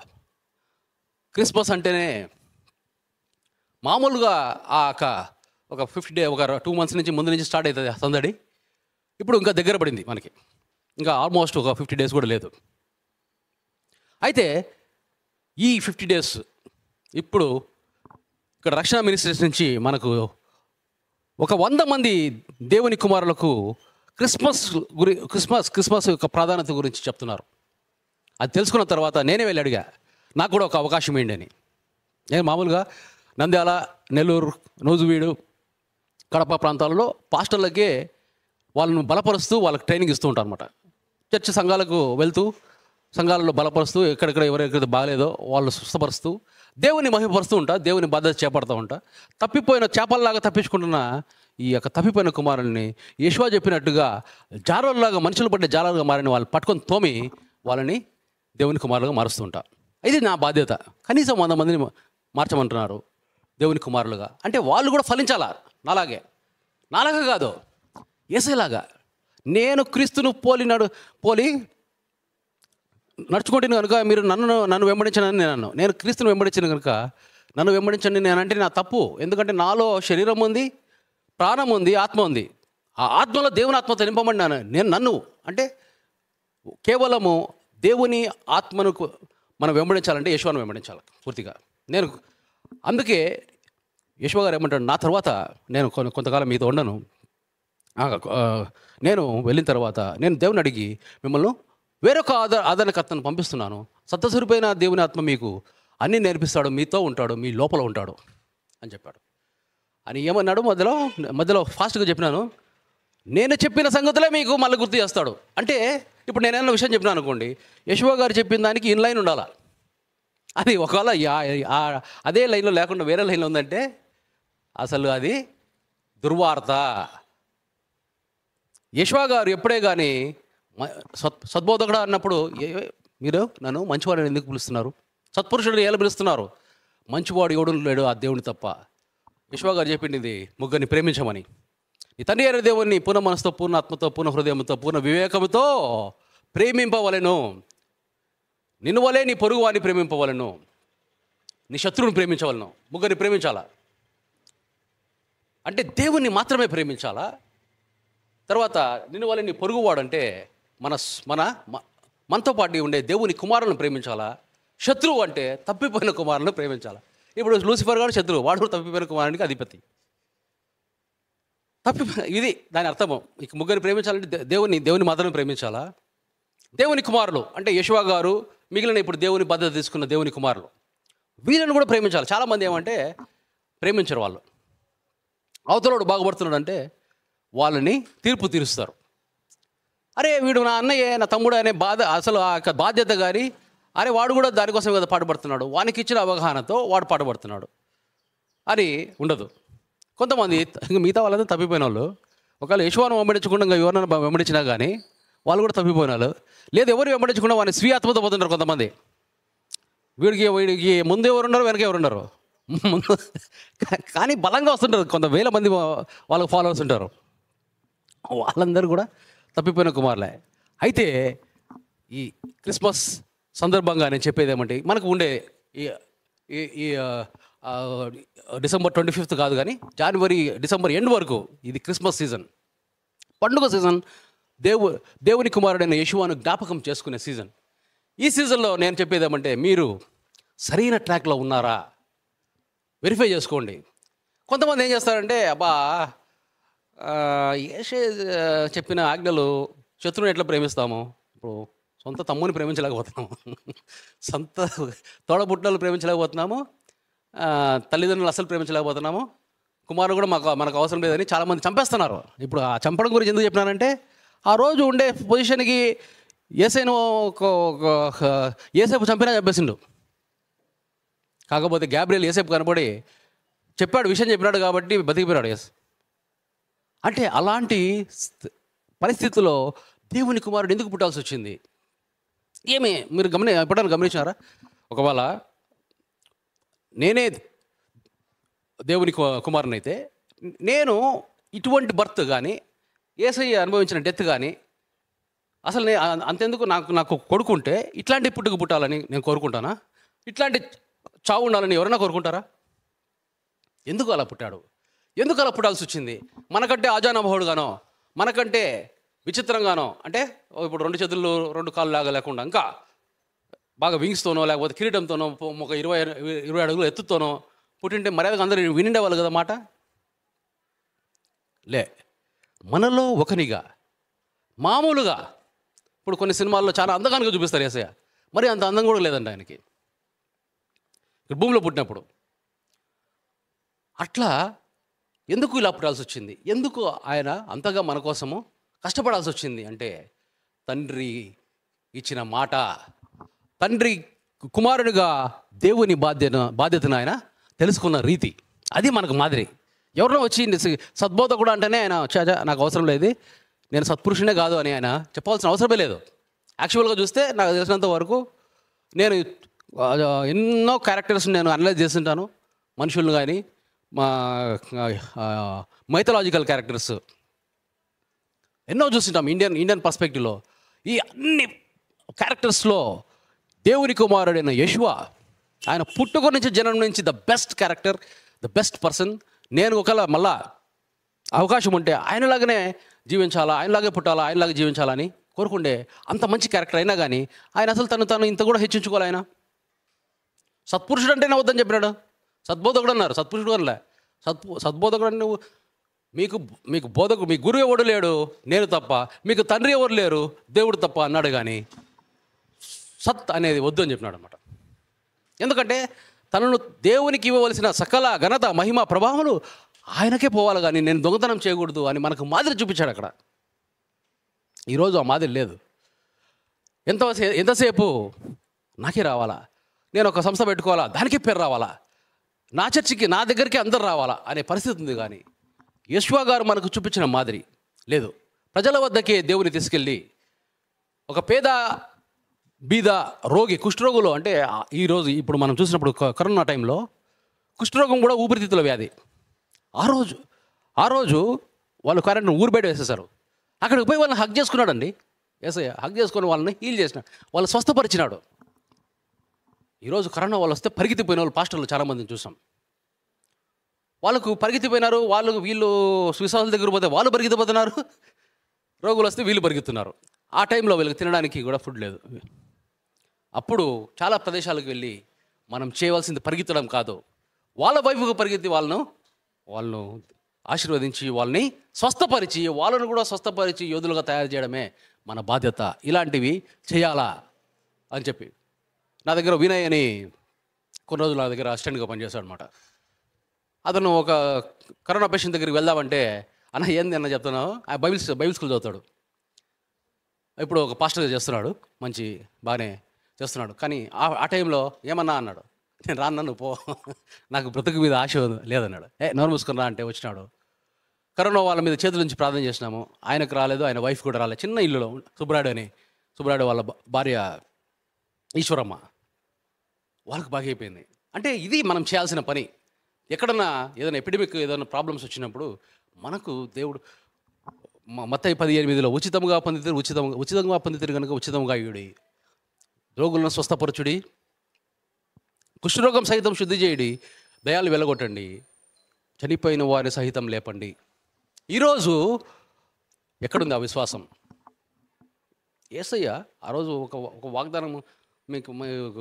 క్రిస్మస్ అంటేనే మామూలుగా ఒక 50 డే, ఒక 2 months నుంచి ముందు నుంచి స్టార్ట్ అవుతుంది సందడి. ఇప్పుడు ఇంకా దగ్గర పడింది మనకి, ఇంకా ఆల్మోస్ట్ ఒక 50 days కూడా లేదు. అయితే ఈ 50 days ఇప్పుడు ఇక్కడ రక్షణ మినిస్ట్రీస్ నుంచి మనకు ఒక 100 మంది దేవుని కుమారులకు క్రిస్మస్ యొక్క ప్రాధాన్యత గురించి చెప్తున్నారు. అది తెలుసుకున్న తర్వాత నేనే వెళ్ళి అడిగా, నాకు కూడా ఒక అవకాశం ఏంటి అని. నేను మామూలుగా నంద్యాల, నెల్లూరు, నూజివీడు, కడప ప్రాంతాలలో పాస్టర్లకే వాళ్ళను బలపరుస్తూ వాళ్ళకి ట్రైనింగ్ ఇస్తూ ఉంటారు అనమాట. చర్చ్ సంఘాలకు వెళ్తూ సంఘాలలో బలపరుస్తూ ఎవరెక్కడైతే బాగలేదో వాళ్ళు స్వస్థపరుస్తూ దేవుని మహిమపరుస్తూ ఉంటా, దేవుని బాధ్యత చేపడుతూ ఉంటా. తప్పిపోయిన చేపల్లాగా తప్పించుకుంటున్న ఈ యొక్క తప్పిపోయిన కుమారుల్ని యేషువ చెప్పినట్టుగా జాలర్లాగా, మనుషులు పడ్డే జాలర్గా మారిన వాళ్ళు పట్టుకొని తోమి వాళ్ళని దేవుని కుమారులుగా మారుస్తూ ఉంటా. ఇది నా బాధ్యత. కనీసం 100 మందిని మార్చమంటున్నారు దేవుని కుమారులుగా. అంటే వాళ్ళు కూడా ఫలించాలా నాలాగా కాదు. యేసయ్యలాగా నేను క్రీస్తును పోలి నడుచుకుంటాను కనుక మీరు నన్ను వెంబడించనని నేను క్రీస్తుని వెంబడించిన కనుక నన్ను వెంబడించండి నేను అంటే నా తప్పు. ఎందుకంటే నాలో శరీరం ఉంది, ప్రాణం ఉంది, ఆత్మ ఉంది. ఆ ఆత్మలో దేవుని ఆత్మతో నింపమన్నాను నేను. నన్ను అంటే కేవలము దేవుని ఆత్మను మనం వెంబడించాలంటే యెషోవాను వెంబడించాలి పూర్తిగా. నేను అందుకే యెషోవా గారు ఏమంటాడు, నా తర్వాత నేను కొంతకాలం మీతో ఉండను, నేను వెళ్ళిన తర్వాత నేను దేవుని అడిగి మిమ్మల్ని వేరొక ఆదరణకర్తను పంపిస్తున్నాను. సత్యస్వరూపైన దేవుని ఆత్మ మీకు అన్నీ నేర్పిస్తాడు, మీతో ఉంటాడు, మీ లోపల ఉంటాడు అని చెప్పాడు. అని ఏమన్నాడు మధ్యలో ఫాస్ట్గా చెప్పినాను, నేను చెప్పిన సంగతులే మీకు మళ్ళీ గుర్తు చేస్తాడు. అంటే ఇప్పుడు నేనేమన్నా విషయం చెప్పినాను అనుకోండి, యెషోవా గారు చెప్పిన దానికి ఇన్ లైన్ ఉండాలా. అది ఒకవేళ అదే లైన్లో లేకుండా వేరే లైన్లో ఉందంటే అసలు అది దుర్వార్త. యెషోవా గారు ఎప్పుడే కానీ సద్బోధకుడు అన్నప్పుడు మీరు నన్ను మంచివాడిని ఎందుకు పిలుస్తున్నారు, సత్పురుషుడు ఎలా పిలుస్తున్నారు, మంచివాడు ఎవడు లేడు ఆ దేవుని తప్ప. యెషోవా గారు చెప్పింది ఇది, ముగ్గురిని ప్రేమించమని. నీ తండ్రి అయిన దేవుణ్ణి పూర్ణ మనసుతో, పూర్ణ ఆత్మతో, పూర్ణ హృదయంతో, పూర్ణ వివేకంతో ప్రేమింపవలెను. నిన్ను వలే నీ పొరుగు వారిని ప్రేమింపవలను, నీ శత్రువుని ప్రేమించవలను. ముగ్గురిని ప్రేమించాలా అంటే దేవుణ్ణి మాత్రమే ప్రేమించాలా. తర్వాత నిన్ను వలే నీ పొరుగువాడు అంటే మనతో పాటు ఉండే దేవుని కుమారులను ప్రేమించాలా. శత్రువు అంటే తప్పిపోయిన కుమారులను ప్రేమించాలా. ఇప్పుడు లూసిఫర్ గారు శత్రువు, వాడు తప్పిపోయిన కుమారునికి అధిపతి. ఇది దాని అర్థము. ఇక ముగ్గురిని ప్రేమించాలంటే దేవుని మాత్రమే ప్రేమించాలా. దేవుని కుమారులు అంటే యెషోవా గారు, మిగిలిన ఇప్పుడు దేవుని బాధ్యత తీసుకున్న దేవుని కుమారులు, వీళ్ళని కూడా ప్రేమించాలి. చాలామంది ఏమంటే ప్రేమించరు. వాళ్ళు అవతలోడు బాగుపడుతున్నాడు అంటే వాళ్ళని తీర్పు తీరుస్తారు. అరే వీడు నా అన్నయ్య, నా తమ్ముడు అనే అసలు ఆ బాధ్యత కానీ, అరే వాడు కూడా దానికోసం కదా పాటుపడుతున్నాడు, వానికి ఇచ్చిన అవగాహనతో వాడు పాటుపడుతున్నాడు అని ఉండదు. కొంతమంది మిగతా వాళ్ళంతా తప్పిపోయిన వాళ్ళు, ఒకవేళ యెషోవాను వెంబడించకుండా ఎవరైనా వెంబడించినా కానీ వాళ్ళు కూడా తప్పిపోయిన వాళ్ళు. లేదు ఎవరు వెంబడించకుండా వాడిని స్వీయ ఆత్మతో పోతుంటారు కొంతమంది. వీడికి ముందు ఎవరున్నారు, వెనక ఎవరున్నారు, ముందు కానీ బలంగా వస్తుంటారు. కొంత వేల మంది వాళ్ళకి ఫాలోవర్స్ ఉంటారు. వాళ్ళందరూ కూడా తప్పిపోయిన కుమారులే. అయితే ఈ క్రిస్మస్ సందర్భంగా నేను చెప్పేది ఏమంటే, మనకు ఉండే ఈ December 25th కాదు కానీ డిసెంబర్ ఎండ్ వరకు ఇది క్రిస్మస్ సీజన్, పండుగ సీజన్, దేవుని కుమారుడైన యెషోవాను జ్ఞాపకం చేసుకునే సీజన్. ఈ సీజన్లో నేను చెప్పేది ఏమంటే, మీరు సరైన ట్రాక్లో ఉన్నారా వెరిఫై చేసుకోండి. కొంతమంది ఏం చేస్తారంటే, అబ్బా యేషే చెప్పిన ఆజ్ఞలు, శత్రువుని ఎట్లా ప్రేమిస్తాము, ఇప్పుడు సొంత తమ్ముని ప్రేమించలేకపోతున్నాము, సొంత తోడబుట్టలు ప్రేమించలేకపోతున్నాము, తల్లిదండ్రులు అసలు ప్రేమించలేకపోతున్నాము, కుమారుడు కూడా మనకు అవసరం లేదని చాలామంది చంపేస్తున్నారు. ఇప్పుడు ఆ చంపడం గురించి ఎందుకు చెప్పినానంటే, ఆ రోజు ఉండే పొజిషన్కి ఏసేపు చంపినా చంపేసిండు. కాకపోతే గ్యాబ్రియల్ ఏసేపు కనబడి చెప్పాడు, విషయం చెప్పినాడు కాబట్టి బతికిపోయాడు యేసు. అంటే అలాంటి పరిస్థితుల్లో దేవుని కుమారుడు ఎందుకు పుట్టాల్సి వచ్చింది? మీరు ఎప్పుడైనా గమనించారా? ఒకవేళ నేనే దేవుని కుమారుని అయితే, నేను ఇటువంటి బర్త్ కానీ, యేసయ్య అనుభవించిన డెత్ కానీ, అసలు అంతెందుకు నాకు కొడుకుంటే ఇట్లాంటి పుట్టుకు పుట్టాలని నేను కోరుకుంటానా? ఇట్లాంటి చావు ఉండాలని ఎవరైనా కోరుకుంటారా? ఎందుకు అలా పుట్టాడు? ఎందుకు అలా పుట్టాల్సి వచ్చింది? మనకంటే ఆజానుభావుడుగానో, మనకంటే విచిత్రంగానో, అంటే ఇప్పుడు 2 చేతులు 2 కాళ్ళు లాగా లేకుండా ఇంకా బాగా వింగ్స్తోనో, లేకపోతే కిరీటంతోనో, ఒక 20 అడుగులు ఎత్తుతోనో పుట్టింటే మర్యాదగా అందరూ వినిండేవాళ్ళు కదా మాట. మనలో ఒకనిగా మామూలుగా, ఇప్పుడు కొన్ని సినిమాల్లో చాలా అందంగా చూపిస్తారు యేసయ్య, మరి అంత అందం కూడా లేదండి ఆయనకి భూమిలో పుట్టినప్పుడు. అట్లా ఎందుకు ఇలా పుట్టాల్సి వచ్చింది? ఎందుకు ఆయన అంతగా మన కోసము కష్టపడాల్సి వచ్చింది అంటే, తండ్రి ఇచ్చిన మాట, తండ్రి కుమారునిగా దేవుని బాధ్యతను ఆయన తెలుసుకున్న రీతి, అది మనకు మాదిరి. ఎవరినో వచ్చి సద్బోధకుడు అంటేనే ఆయన నాకు అవసరం లేదు, నేను సత్పురుషునే కాదు అని ఆయన చెప్పాల్సిన అవసరమే లేదు. యాక్చువల్గా చూస్తే నాకు తెలిసినంత వరకు నేను ఎన్నో క్యారెక్టర్స్ నేను అనలైజ్ చేస్తుంటాను, మనుషులను కానీ, మా మైథలాజికల్ క్యారెక్టర్స్. ఎన్నో చూస్తుంటాం ఇండియన్ పర్స్పెక్టివ్లో. ఈ అన్ని క్యారెక్టర్స్లో దేవుని కుమారుడైన యేషువ, ఆయన పుట్టుక నుంచి జనం నుంచి the best character, the best person. నేను ఒకవేళ మళ్ళా అవకాశం ఉంటే ఆయనలాగానే జీవించాలా, ఆయనలాగే పుట్టాలా, ఆయనలాగే జీవించాలని కోరుకుండే అంత మంచి క్యారెక్టర్ అయినా కానీ ఆయన అసలు తను ఇంత కూడా హెచ్చించుకోవాలి. ఆయన సత్పురుషుడు అంటేనే వద్దని చెప్పినాడు. సద్బోధకుడు అన్నారు, సత్పురుషుడు అనలే. సద్బోధకుడు అంటే నువ్వు మీకు బోధకు మీ గురువు ఎవడు లేడు, నేను తప్ప, మీకు తండ్రి ఎవరు లేరు, దేవుడు తప్ప అన్నాడు. కానీ సత్ అనేది వద్దు అని చెప్పినాడు అనమాట. ఎందుకంటే తనను దేవునికి ఇవ్వవలసిన సకల ఘనత, మహిమ, ప్రభావములు ఆయనకే పోవాలి, కానీ నేను దొంగతనం చేయకూడదు అని మనకు మాదిరి చూపించాడు అక్కడ. ఈరోజు ఆ మాదిరి లేదు. ఎంతసేపు నాకే రావాలా, నేను ఒక సంస్థ పెట్టుకోవాలా, దానికే పేరు రావాలా, నా చర్చికి నా దగ్గరికి అందరు రావాలా అనే పరిస్థితి ఉంది. కానీ యేషువ గారు మనకు చూపించిన మాదిరి లేదు. ప్రజల వద్దకే దేవుని తీసుకెళ్ళి ఒక పేద బీద రోగి, కుష్ఠరోగులు, అంటే ఇప్పుడు మనం చూసినప్పుడు కరోనా టైంలో కుష్ఠరోగం కూడా ఊపిరితిత్తుల వ్యాధి. ఆ రోజు వాళ్ళు క్వారంటైన్ ఊరు బయట వేసేసారు. అక్కడికి పోయి వాళ్ళని హగ్ చేసుకున్నాడండి యేసయ్య. హగ్ చేసుకొని వాళ్ళని హీల్ చేసినాడు, వాళ్ళు స్వస్థపరిచినాడు. ఈరోజు కరోనా వాళ్ళు వస్తే పరిగెత్తిపోయిన వాళ్ళు పాస్టర్లు చాలామందిని చూసాం. వాళ్ళకు పరిగెత్తిపోయినారు, వీళ్ళు విశ్వాసాల దగ్గర పోతే వాళ్ళు పరిగెత్తిపోతున్నారు, రోగులు వస్తే వీళ్ళు పరిగెత్తున్నారు. ఆ టైంలో వీళ్ళకి తినడానికి కూడా ఫుడ్ లేదు. అప్పుడు చాలా ప్రదేశాలకు వెళ్ళి మనం చేయవలసింది పరిగెత్తడం కాదు, వాళ్ళ వైపుకు పరిగెత్తి వాళ్ళను ఆశీర్వదించి వాళ్ళని స్వస్థపరిచి వాళ్ళను కూడా స్వస్థపరిచి యోధులుగా తయారు చేయడమే మన బాధ్యత. ఇలాంటివి చేయాలా అని చెప్పి నా దగ్గర వినయ్ అని కొన్ని రోజులు నా దగ్గర అసిస్టెంట్గా పనిచేశాడు అనమాట. అతను ఒక కరోనా పేషెంట్ దగ్గరికి వెళ్దామంటే, అన్న ఏంది అన్న చెప్తున్నావు, ఆ బైబిల్ స్కూల్ చదువుతాడు, ఇప్పుడు ఒక పాస్టర్గా చేస్తున్నాడు, మంచి బాగానే చేస్తున్నాడు. కానీ ఆ టైంలో ఏమన్నా అన్నాడు, నేను రాను, నువ్వు పో, నాకు బ్రతుకు మీద ఆశ లేదన్నాడు. నోరు మూసుకొని రా అంటే వచ్చినాడు. కరోనా వాళ్ళ మీద చేతుల నుంచి ప్రార్థన చేసినాము, ఆయనకు రాలేదు, ఆయన వైఫ్ కూడా రాలేదు. చిన్న ఇల్లులో సుబ్బరాడు వాళ్ళ భార్య ఈశ్వరమ్మ, వాళ్ళకు బాగా అయిపోయింది. అంటే ఇది మనం చేయాల్సిన పని. ఎక్కడన్నా ఏదైనా ఎపిడమిక్, ఏదైనా ప్రాబ్లమ్స్ వచ్చినప్పుడు మనకు దేవుడు మత్తయి 10:8 ఉచితంగా పొందితే కనుక ఉచితంగా ఇయుడి, రోగులను స్వస్థపరచుడి, కుష్ఠరోగం సహితం శుద్ధి చేయడి, దయాలు వెలగొట్టండి, చనిపోయిన వారిని సహితం లేపండి. ఈరోజు ఎక్కడుంది ఆ విశ్వాసం? యేసయ్య ఆ రోజు ఒక వాగ్దానం మీకు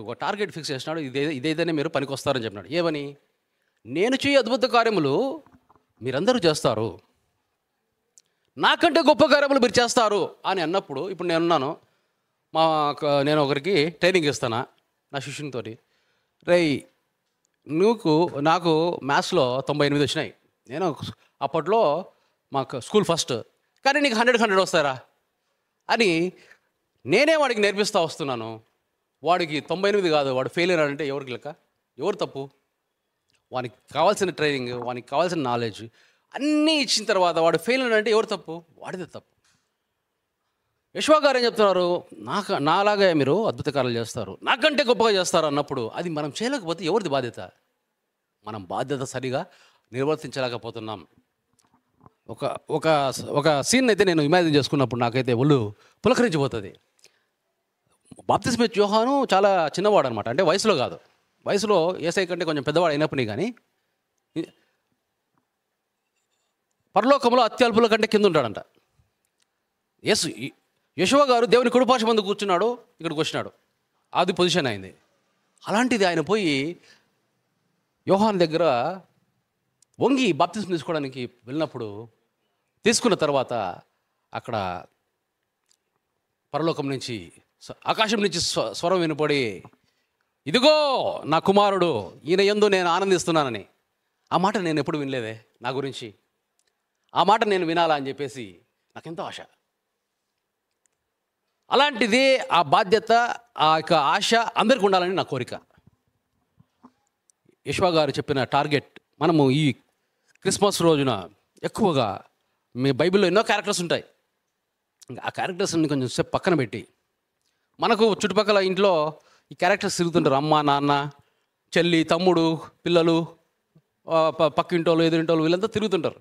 ఒక టార్గెట్ ఫిక్స్ చేసినాడు, ఇదేదైనా మీరు పనికొస్తారని చెప్పినాడు. ఏమని? నేను చేయ అద్భుత కార్యములు మీరందరూ చేస్తారు, నాకంటే గొప్ప కార్యములు మీరు చేస్తారు అని అన్నప్పుడు, ఇప్పుడు నేనున్నాను, నేను ఒకరికి ట్రైనింగ్ ఇస్తాను నా శిష్యునితో, నాకు మ్యాథ్స్లో 98 వచ్చినాయి, నేను అప్పట్లో మాకు స్కూల్ ఫస్ట్, కానీ నీకు 100 వస్తారా అని నేనే వాడికి నేర్పిస్తూ వస్తున్నాను. వాడికి 98 కాదు, వాడు ఫెయిల్ అయినాడంటే ఎవరికి లెక్క? ఎవరు తప్పు? వానికి కావాల్సిన ట్రైనింగ్, వానికి కావాల్సిన నాలెడ్జ్ అన్నీ ఇచ్చిన తర్వాత వాడు ఫెయిల్ అయినాడంటే ఎవరు తప్పు? వాడిదే తప్పు. యేషువ గారు ఏం చెప్తున్నారు? నాలాగే మీరు అద్భుత కార్యాలు చేస్తారు, నాకంటే గొప్పగా చేస్తారు అన్నప్పుడు అది మనం చేయలేకపోతే ఎవరిది బాధ్యత? మనం బాధ్యత సరిగా నిర్వర్తించలేకపోతున్నాం. ఒక సీన్ అయితే నేను ఇమాజిన్ చేసుకున్నప్పుడు నాకైతే ఒళ్ళు పులకరించిపోతుంది. బాప్తిస్మ యోహాను చాలా చిన్నవాడు అనమాట, అంటే వయసులో కాదు, వయసులో యేసయ్య కంటే కొంచెం పెద్దవాడు అయినప్పటికీ కానీ పరలోకంలో అత్యల్పుల కంటే కింద ఉంటాడంట. యేషువ గారు దేవుని కుడిపార్శ్వం ముందు కూర్చున్నాడు, ఇక్కడికి వచ్చినాడు, అది పొజిషన్ అయింది. అలాంటిది ఆయన పోయి యోహాను దగ్గర వంగి బాప్తిస్మ తీసుకోవడానికి వెళ్ళినప్పుడు, తీసుకున్న తర్వాత అక్కడ పరలోకం నుంచి, ఆకాశం నుంచి స్వరం వినపడి, ఇదిగో నా కుమారుడు, ఈయన యందు నేను ఆనందిస్తున్నానని. ఆ మాట నేను ఎప్పుడు వినలేదే నా గురించి. ఆ మాట నేను వినాలా అని చెప్పేసి నాకెంతో ఆశ. అలాంటిది ఆ బాధ్యత, ఆ యొక్క ఆశ అందరికీ ఉండాలని నా కోరిక. యేషువ గారు చెప్పిన టార్గెట్, మనము ఈ క్రిస్మస్ రోజున ఎక్కువగా, మీ బైబిల్లో ఎన్నో క్యారెక్టర్స్ ఉంటాయి, ఆ క్యారెక్టర్స్ని కొంచెం సేపు పక్కన పెట్టి, మనకు చుట్టుపక్కల ఇంట్లో ఈ క్యారెక్టర్స్ తిరుగుతుంటారు, అమ్మ, నాన్న, చెల్లి, తమ్ముడు, పిల్లలు, పక్కింటోళ్ళు, ఎదురింటోళ్ళు, వీళ్ళంతా తిరుగుతుంటారు.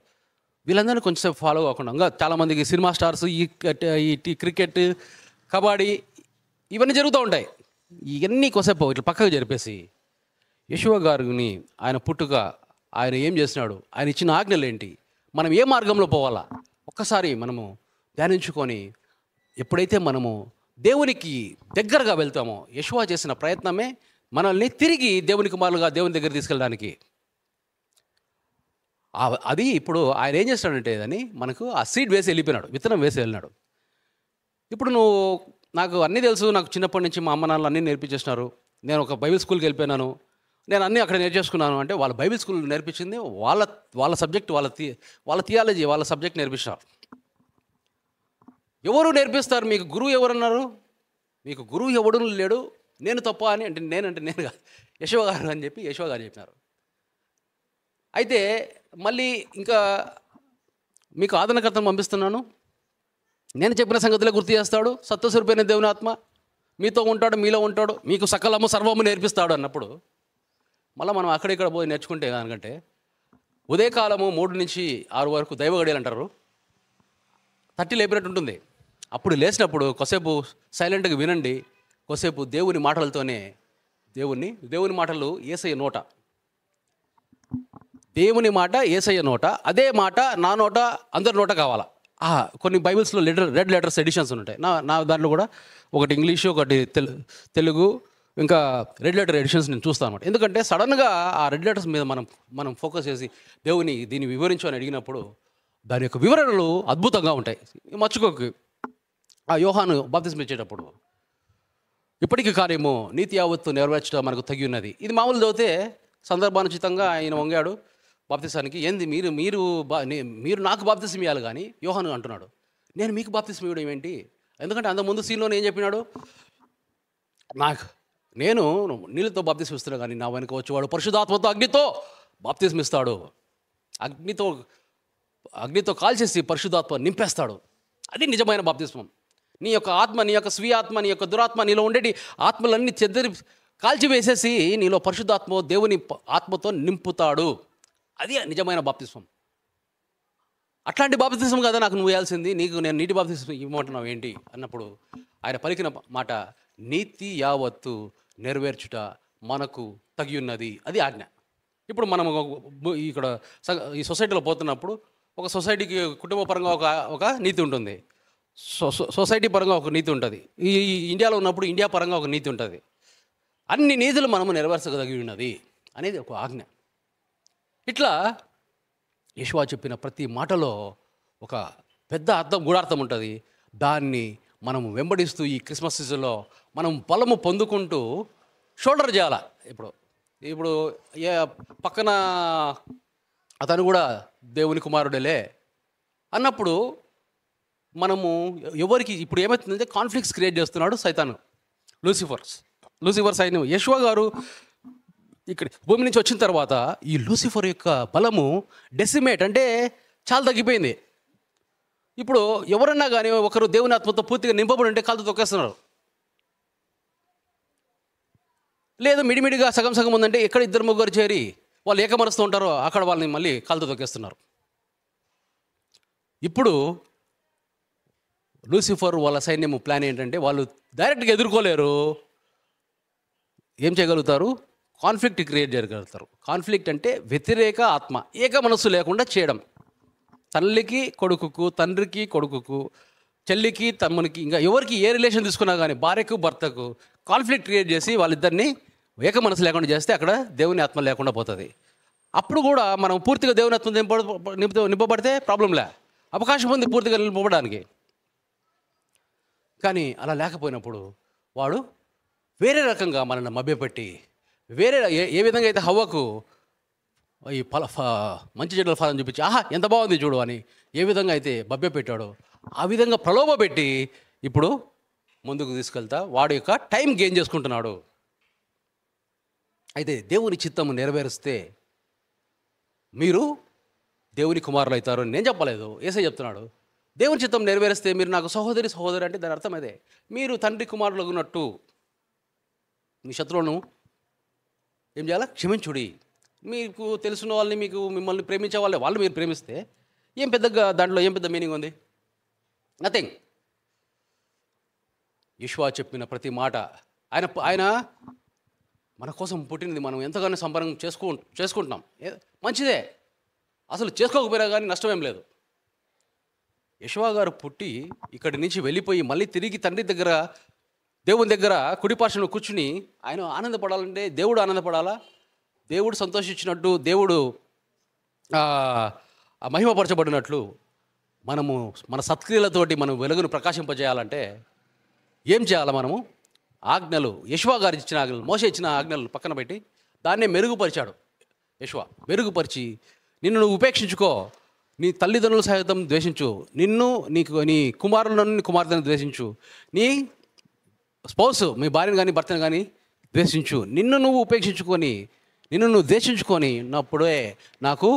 వీళ్ళందరినీ కొంచెంసేపు ఫాలో కాకుండా ఇంకా చాలామందికి సినిమా స్టార్స్ ఈ క్రికెట్, కబడ్డీ ఇవన్నీ జరుగుతూ ఉంటాయి. ఇవన్నీ కొసేపు ఇట్లా పక్కకు జరిపేసి యెషూవ గారిని, ఆయన పుట్టుక, ఆయన ఏం చేసినాడు, ఆయన ఇచ్చిన ఆజ్ఞలు ఏంటి, మనం ఏ మార్గంలో పోవాలా ఒక్కసారి మనము ధ్యానించుకొని, ఎప్పుడైతే మనము దేవునికి దగ్గరగా వెళ్తామో, యెషూవ చేసిన ప్రయత్నమే మనల్ని తిరిగి దేవుని కుమారులుగా దేవుని దగ్గర తీసుకెళ్ళడానికి. అది ఇప్పుడు ఆయన ఏం చేస్తాడంటే అని మనకు ఆ సీడ్ వేసి వెళ్ళిపోయినాడు, విత్తనం వేసి వెళ్ళినాడు. ఇప్పుడు నువ్వు నాకు అన్నీ తెలుసు, నాకు చిన్నప్పటి నుంచి మా అమ్మ నాన్నలు అన్నీ నేర్పించేసినారు, నేను ఒక బైబిల్ స్కూల్కి వెళ్ళిపోయినాను, నేను అన్నీ అక్కడ నేర్చేసుకున్నాను అంటే, వాళ్ళ బైబిల్ స్కూల్ నేర్పించింది వాళ్ళ సబ్జెక్ట్, వాళ్ళ థియాలజీ, వాళ్ళ సబ్జెక్ట్ నేర్పించినారు. ఎవరు నేర్పిస్తారు మీకు? గురువు ఎవరన్నారు? మీకు గురువు ఎవడు లేడు, నేను తప్ప అని అంటే నేను కాదు, యెషూవ గారు అని చెప్పి యెషూవ గారు చెప్పినారు. అయితే మళ్ళీ ఇంకా మీకు ఆదరణకర్తను పంపిస్తున్నాను, నేను చెప్పిన సంగతులే గుర్తు చేస్తాడు, సత్వస్వరూపైన దేవుని ఆత్మ మీతో ఉంటాడు, మీలో ఉంటాడు, మీకు సకలము సర్వము నేర్పిస్తాడు అన్నప్పుడు మళ్ళీ మనం అక్కడిక్కడ పోయి నేర్చుకుంటే దానికంటే ఉదయకాలము 3 నుంచి 6 వరకు దైవ గడియలు అంటారు, తట్టి లేపినట్టు ఉంటుంది. అప్పుడు లేచినప్పుడు కొసేపు సైలెంట్గా వినండి, కొసేపు దేవుని మాటలతోనే దేవుని మాటలు యేసయ్య నోట, దేవుని మాట యేసయ్య నోట, అదే మాట నా నోట, అందరి నోట కావాలా. కొన్ని బైబిల్స్లో రెడ్ లెటర్స్ ఎడిషన్స్ ఉంటాయి, నా దాంట్లో కూడా ఒకటి ఇంగ్లీషు, ఒకటి తెలుగు, ఇంకా రెడ్ లెటర్ ఎడిషన్స్ నేను చూస్తాను అనమాట. ఎందుకంటే సడన్గా ఆ రెడ్ లెటర్స్ మీద మనం ఫోకస్ చేసి దీన్ని వివరించు అని అడిగినప్పుడు దాని యొక్క వివరణలు అద్భుతంగా ఉంటాయి. మర్చిపోకు, ఆ యోహాను బాప్తిస్మం ఇచ్చేటప్పుడు ఇప్పటికీ కార్యము నీతి యావత్తు నెరవేర్చడం మనకు తగి ఉన్నది. ఇది మామూలు చదివితే సందర్భానుచితంగా ఆయన వంగాడు బాప్తిసానికి. ఏంది మీరు నాకు బాప్తిసం ఇవ్వాలి కానీ యోహాను అంటున్నాడు, నేను మీకు బాప్తిసం ఇవ్వడం ఏంటి? ఎందుకంటే అంతకుముందు సీన్లోనే ఏం చెప్పినాడు, నేను నీళ్ళతో బాప్తిసం ఇస్తున్నా కానీ నా వెనుక వచ్చేవాడు పరిశుద్ధాత్మతో అగ్నితో బాప్తిసం ఇస్తాడు, అగ్నితో కాల్చేసి పరిశుద్ధాత్మ నింపేస్తాడు. అది నిజమైన బాప్తిస్మం. నీ యొక్క ఆత్మ, నీ యొక్క స్వీయ ఆత్మ, నీ యొక్క దురాత్మ, నీలో ఉండేటి ఆత్మలన్నీ చెద్దరి కాల్చివేసేసి నీలో పరిశుద్ధాత్మ దేవుని ఆత్మతో నింపుతాడు. అది నిజమైన బాప్తిస్మం. అట్లాంటి బాప్తిస్మం కదా నాకు నువ్వు వేయాల్సింది, నీకు నేను నీటి బాప్తిస్మం ఇవ్వమంటున్నావు ఏంటి అన్నప్పుడు ఆయన పలికిన మాట నీతి యావత్తు నెరవేర్చుట మనకు తగి ఉన్నది, అది ఆజ్ఞ. ఇప్పుడు మనం ఇక్కడ ఈ సొసైటీలో పోతున్నప్పుడు ఒక సొసైటీకి కుటుంబ పరంగా ఒక నీతి ఉంటుంది, సొసైటీ పరంగా ఒక నీతి ఉంటుంది, ఈ ఇండియాలో ఉన్నప్పుడు ఇండియా పరంగా ఒక నీతి ఉంటుంది. అన్ని నీతులు మనము నెరవేర్చగలిగి ఉన్నది అనేది ఒక ఆజ్ఞ. ఇట్లా యెషూవ చెప్పిన ప్రతి మాటలో ఒక పెద్ద గూఢార్థం ఉంటుంది. దాన్ని మనం వెంబడిస్తూ ఈ క్రిస్మస్ సీజన్లో మనం బలము పొందుకుంటూ షోల్డర్ చేయాలి. ఇప్పుడు పక్కన అతను కూడా దేవుని కుమారుడేలే అన్నప్పుడు మనము ఎవరికి ఇప్పుడు ఏమవుతుందంటే కాన్ఫ్లిక్ట్స్ క్రియేట్ చేస్తున్నాడు సైతాను, లూసిఫర్ సైన్యం. యెషూవ గారు ఇక్కడ భూమి నుంచి వచ్చిన తర్వాత ఈ లూసిఫర్ యొక్క బలము డెసిమేట్ అంటే చాలా తగ్గిపోయింది. ఇప్పుడు ఎవరన్నా కానీ ఒకరు దేవుని ఆత్మతో పూర్తిగా నింపబడి ఉంటే కాలుతో తొక్కేస్తున్నారు. లేదు మిడిమిడిగా సగం సగం ఉందంటే ఎక్కడ 2-3 చేరి వాళ్ళు ఏకమరుస్తూ ఉంటారో అక్కడ వాళ్ళని మళ్ళీ కాలుతో తొక్కేస్తున్నారు. ఇప్పుడు లూసిఫర్ వాళ్ళ సైన్యము ప్లాన్ ఏంటంటే వాళ్ళు డైరెక్ట్గా ఎదుర్కోలేరు, ఏం చేయగలుగుతారు, కాన్ఫ్లిక్ట్ క్రియేట్ చేయగలుగుతారు. కాన్ఫ్లిక్ట్ అంటే వ్యతిరేక ఆత్మ, ఏక మనస్సు లేకుండా చేయడం. తల్లికి కొడుకుకు, తండ్రికి కొడుకుకు, చెల్లికి తమ్మునికి, ఇంకా ఎవరికి ఏ రిలేషన్ తీసుకున్నా కానీ భార్యకు భర్తకు కాన్ఫ్లిక్ట్ క్రియేట్ చేసి వాళ్ళిద్దరిని ఏక మనసు లేకుండా చేస్తే అక్కడ దేవుని ఆత్మ లేకుండా పోతుంది. అప్పుడు కూడా మనం పూర్తిగా దేవుని ఆత్మ నింపబడితే ప్రాబ్లంలే, అవకాశం ఉంది పూర్తిగా నింపబడడానికి. కానీ అలా లేకపోయినప్పుడు వాడు వేరే రకంగా మనల్ని మభ్యపెట్టి ఏ విధంగా అయితే హవ్వకు ఈ మంచి చెడ్డల ఫలం చూపించి ఆహా ఎంత బాగుంది చూడు అని ఏ విధంగా అయితే మభ్యపెట్టాడో ఆ విధంగా ప్రలోభపెట్టి ఇప్పుడు ముందుకు తీసుకెళ్తా వాడి యొక్క టైం గెయిన్ చేసుకుంటున్నాడు. అయితే దేవుని చిత్తము నెరవేరిస్తే మీరు దేవుని కుమారులు అవుతారు అని నేను చెప్పలేదు, యేసయ్య చెప్తున్నాడు. దేవుని చిత్తం నెరవేరిస్తే మీరు నాకు సహోదరి అంటే దాని అర్థం అదే, మీరు తండ్రి కుమారులు ఉన్నట్టు మీ శత్రువును ఏం చేయాలా, క్షమించుడి. మీకు తెలిసిన వాళ్ళని, మిమ్మల్ని ప్రేమించే వాళ్ళు మీరు ప్రేమిస్తే ఏం పెద్దగా దాంట్లో ఏం పెద్ద మీనింగ్ ఉంది? నథింగ్. యెషూవ చెప్పిన ప్రతి మాట, ఆయన ఆయన మన కోసం పుట్టినది, మనం ఎంతగానో సంబరం చేసుకుంటున్నాం, మంచిదే. అసలు చేసుకోకపోయినా కానీ నష్టమేం లేదు. యెషూవ గారు పుట్టి ఇక్కడి నుంచి వెళ్ళిపోయి మళ్ళీ తిరిగి తండ్రి దగ్గర, దేవుని దగ్గర కుడిపార్శ్వలో కూర్చుని ఆయన ఆనందపడాలంటే దేవుడు ఆనందపడాలా? దేవుడు సంతోషించినట్టు, దేవుడు మహిమపరచబడినట్లు మనము మన సత్క్రియలతోటి మనం వెలుగును ప్రకాశింపజేయాలంటే ఏం చేయాలి? మనము ఆజ్ఞలు, యెషూవ గారు ఇచ్చిన ఆజ్ఞలు, మోషే ఇచ్చిన ఆజ్ఞలు పక్కన పెట్టి దాన్నే మెరుగుపరిచాడు యెషూవ. మెరుగుపరిచి, నిన్ను నువ్వు ఉపేక్షించుకో, నీ తల్లిదండ్రులు సహితం ద్వేషించు, నీ కుమారులను నీ కుమార్తెను ద్వేషించు, నీ స్పౌస్ మీ భార్యను కానీ భర్తను కానీ ద్వేషించు, నిన్ను నువ్వు ఉపేక్షించుకొని, నిన్ను నువ్వు ద్వేషించుకొని నప్పుడే నాకు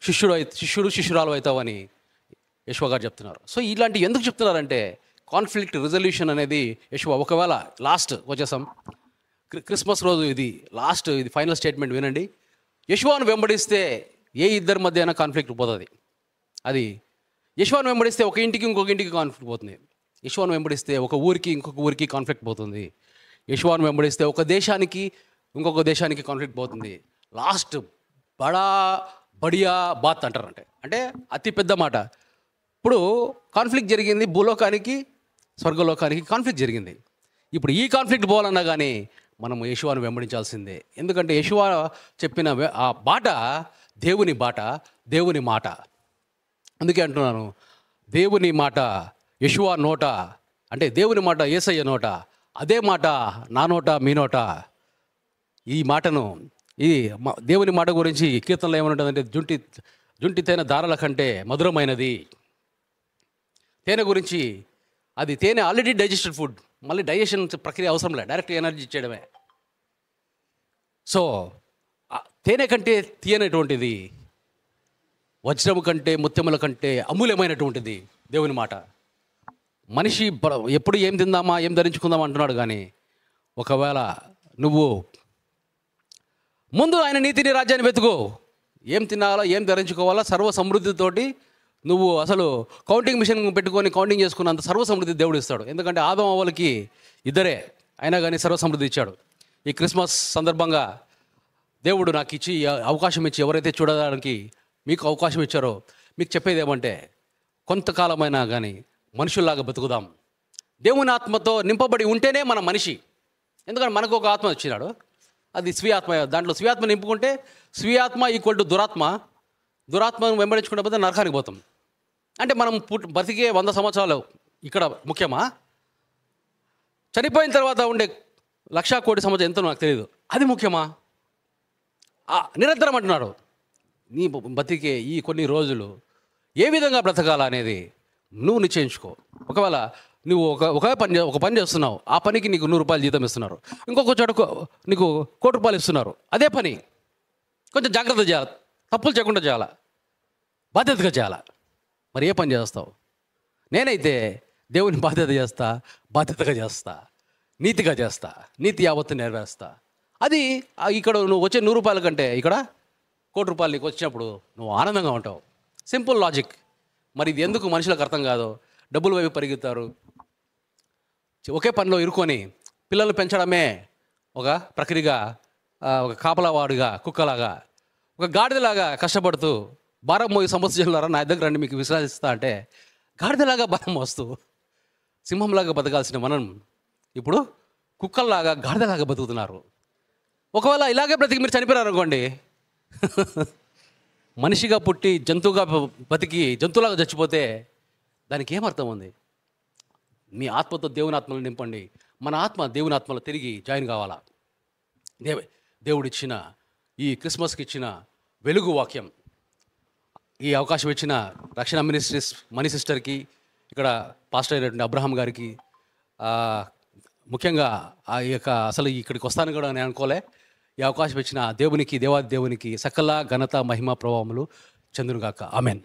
శిష్యుడు శిష్యురాలు అవుతావని యెషూవ గారు చెప్తున్నారు. సో ఇలాంటివి ఎందుకు చెప్తున్నారంటే కాన్ఫ్లిక్ట్ రిజల్యూషన్ అనేది యెషూవ. ఒకవేళ లాస్ట్ వచ్చేసాం, క్రిస్మస్ రోజు ఇది లాస్ట్, ఇది ఫైనల్ స్టేట్మెంట్ వినండి. యెషూవను వెంబడిస్తే ఏ ఇద్దరి మధ్య అయినా కాన్ఫ్లిక్ట్ పోతుంది. అది యెషూవను వెంబడిస్తే ఒక ఇంటికి ఇంకొక ఇంటికి కాన్ఫ్లిక్ట్ పోతుంది. యెషూవను వెంబడిస్తే ఒక ఊరికి ఇంకొక ఊరికి కాన్ఫ్లిక్ట్ పోతుంది. యెషూవను వెంబడిస్తే ఒక దేశానికి ఇంకొక దేశానికి కాన్ఫ్లిక్ట్ పోతుంది. లాస్ట్ బడియా బాత్ అంటారంటే, అంటే అతి పెద్ద మాట. ఇప్పుడు కాన్ఫ్లిక్ట్ జరిగింది, భూలోకానికి స్వర్గలోకానికి కాన్ఫ్లిక్ట్ జరిగింది. ఇప్పుడు ఈ కాన్ఫ్లిక్ట్ పోవాలన్నా కానీ మనం యెషూవను వెంబడించాల్సిందే. ఎందుకంటే యెషూవ చెప్పిన ఆ బాట దేవుని బాట, దేవుని మాట. అందుకే అంటున్నాను, దేవుని మాట యెషూవ నోట, అంటే దేవుని మాట యేసయ్య నోట, అదే మాట నా నోట మీ నోట. ఈ మాటను, ఈ దేవుని మాట గురించి కీర్తనలో ఏమనుంటుందంటే, జుంటి తేనె దారాల కంటే మధురమైనది. తేనె గురించి, అది తేనె ఆల్రెడీ డైజెస్టెడ్ ఫుడ్, మళ్ళీ డైజెషన్ ప్రక్రియ అవసరం లేదు, డైరెక్ట్ ఎనర్జీ ఇచ్చేయడమే. సో తేనె కంటే తీయనటువంటిది, వజ్రము కంటే ముత్యముల కంటే అమూల్యమైనటువంటిది దేవుని మాట. మనిషి ఎప్పుడు ఏం తిందామా ఏం ధరించుకుందామా అంటున్నాడు, కానీ ఒకవేళ నువ్వు ముందు ఆయన నీతిని రాజ్యాన్ని వెతుకు, ఏం తినాలో ఏం ధరించుకోవాలో సర్వ సమృద్ధితోటి నువ్వు అసలు కౌంటింగ్ మిషన్ పెట్టుకొని కౌంటింగ్ చేసుకున్నంత సర్వ సమృద్ధి దేవుడు ఇస్తాడు. ఎందుకంటే ఆదం అవ్వలకి ఇద్దరే, అయినా కానీ సర్వ సమృద్ధి ఇచ్చాడు. ఈ క్రిస్మస్ సందర్భంగా దేవుడు నాకు ఇచ్చి అవకాశం ఇచ్చి, ఎవరైతే చూడడానికి మీకు అవకాశం ఇచ్చారో మీకు చెప్పేది ఏమంటే, కొంతకాలమైనా కానీ మనుషుల్లాగా బతుకుదాం. దేవుని ఆత్మతో నింపబడి ఉంటేనే మన మనిషి. ఎందుకంటే మనకు ఒక ఆత్మ వచ్చినాడు, అది స్వీయాత్మ. దాంట్లో స్వీయాత్మ నింపుకుంటే స్వీయాత్మ ఈక్వల్ టు దురాత్మను వెంబడించుకుంటే పోతే నరకానికి పోతాం. అంటే మనం బతికే 100 సంవత్సరాలు ఇక్కడ ముఖ్యమా? చనిపోయిన తర్వాత ఉండే 1,00,000 కోటి సంవత్సరం ఎంతో నాకు తెలియదు, అది ముఖ్యమా? నిరంతరం అంటున్నాడు, నీ బతికే ఈ కొన్ని రోజులు ఏ విధంగా బ్రతకాలా అనేది నువ్వు నిశ్చయించుకో. ఒకవేళ నువ్వు ఒక పని చేస్తున్నావు, ఆ పనికి నీకు 100 రూపాయలు జీతం ఇస్తున్నారు, ఇంకొక చోట నీకు 1 కోటి రూపాయలు ఇస్తున్నారు, అదే పని కొంచెం జాగ్రత్త చేయాలి, తప్పులు చేయకుండా చేయాలా, బాధ్యతగా చేయాలా. మరి ఏ పని చేస్తావు? నేనైతే దేవుని బాధ్యతగా చేస్తా, నీతిగా చేస్తా, నీతి యావత్తు నెరవేరుస్తా. అది ఇక్కడ నువ్వు వచ్చే 100 రూపాయల కంటే ఇక్కడ 1 కోటి రూపాయలు నీకు వచ్చినప్పుడు నువ్వు ఆనందంగా ఉంటావు. Simple logic. మరి ఇది ఎందుకు మనుషులకు అర్థం కాదు? డబ్బుల వైపు పరిగెత్తారు, ఒకే పనిలో ఇరుకొని పిల్లలు పెంచడమే ఒక ప్రక్రియగా, ఒక కాపలావాడిగా, కుక్కలాగా, ఒక గాడిదలాగా కష్టపడుతూ భారం మోగి సంవత్సరాల నా దగ్గర రండి మీకు విశ్రాసిస్తా అంటే గాడిదలాగా భారం మోస్తూ సింహంలాగా బతకాల్సిన మనం ఇప్పుడు కుక్కల్లాగా గాడిదలాగా బతుకుతున్నారు. ఒకవేళ ఇలాగే బ్రతికి మీరు చనిపోయారు అనుకోండి, మనిషిగా పుట్టి జంతువుగా బతికి జంతువులాగా చచ్చిపోతే దానికి ఏమర్థం ఉంది? మీ ఆత్మతో దేవుని ఆత్మలు నింపండి. మన ఆత్మ దేవుని ఆత్మలో తిరిగి జాయిన్ కావాలా. దేవుడిచ్చిన ఈ క్రిస్మస్కి ఇచ్చిన వెలుగు వాక్యం, ఈ అవకాశం ఇచ్చిన రక్షణ మినిస్ట్రీస్ మనీ సిస్టర్కి, ఇక్కడ పాస్టర్ అయినటువంటి అబ్రహాం గారికి, ముఖ్యంగా ఆ యొక్క అసలు ఇక్కడికి వస్తాను కూడా నేను అనుకోలే. ఈ అవకాశం ఇచ్చిన దేవునికి, దేవాది దేవునికి సకల ఘనత మహిమ ప్రభావములు చెందునుగాక. ఆమెన్.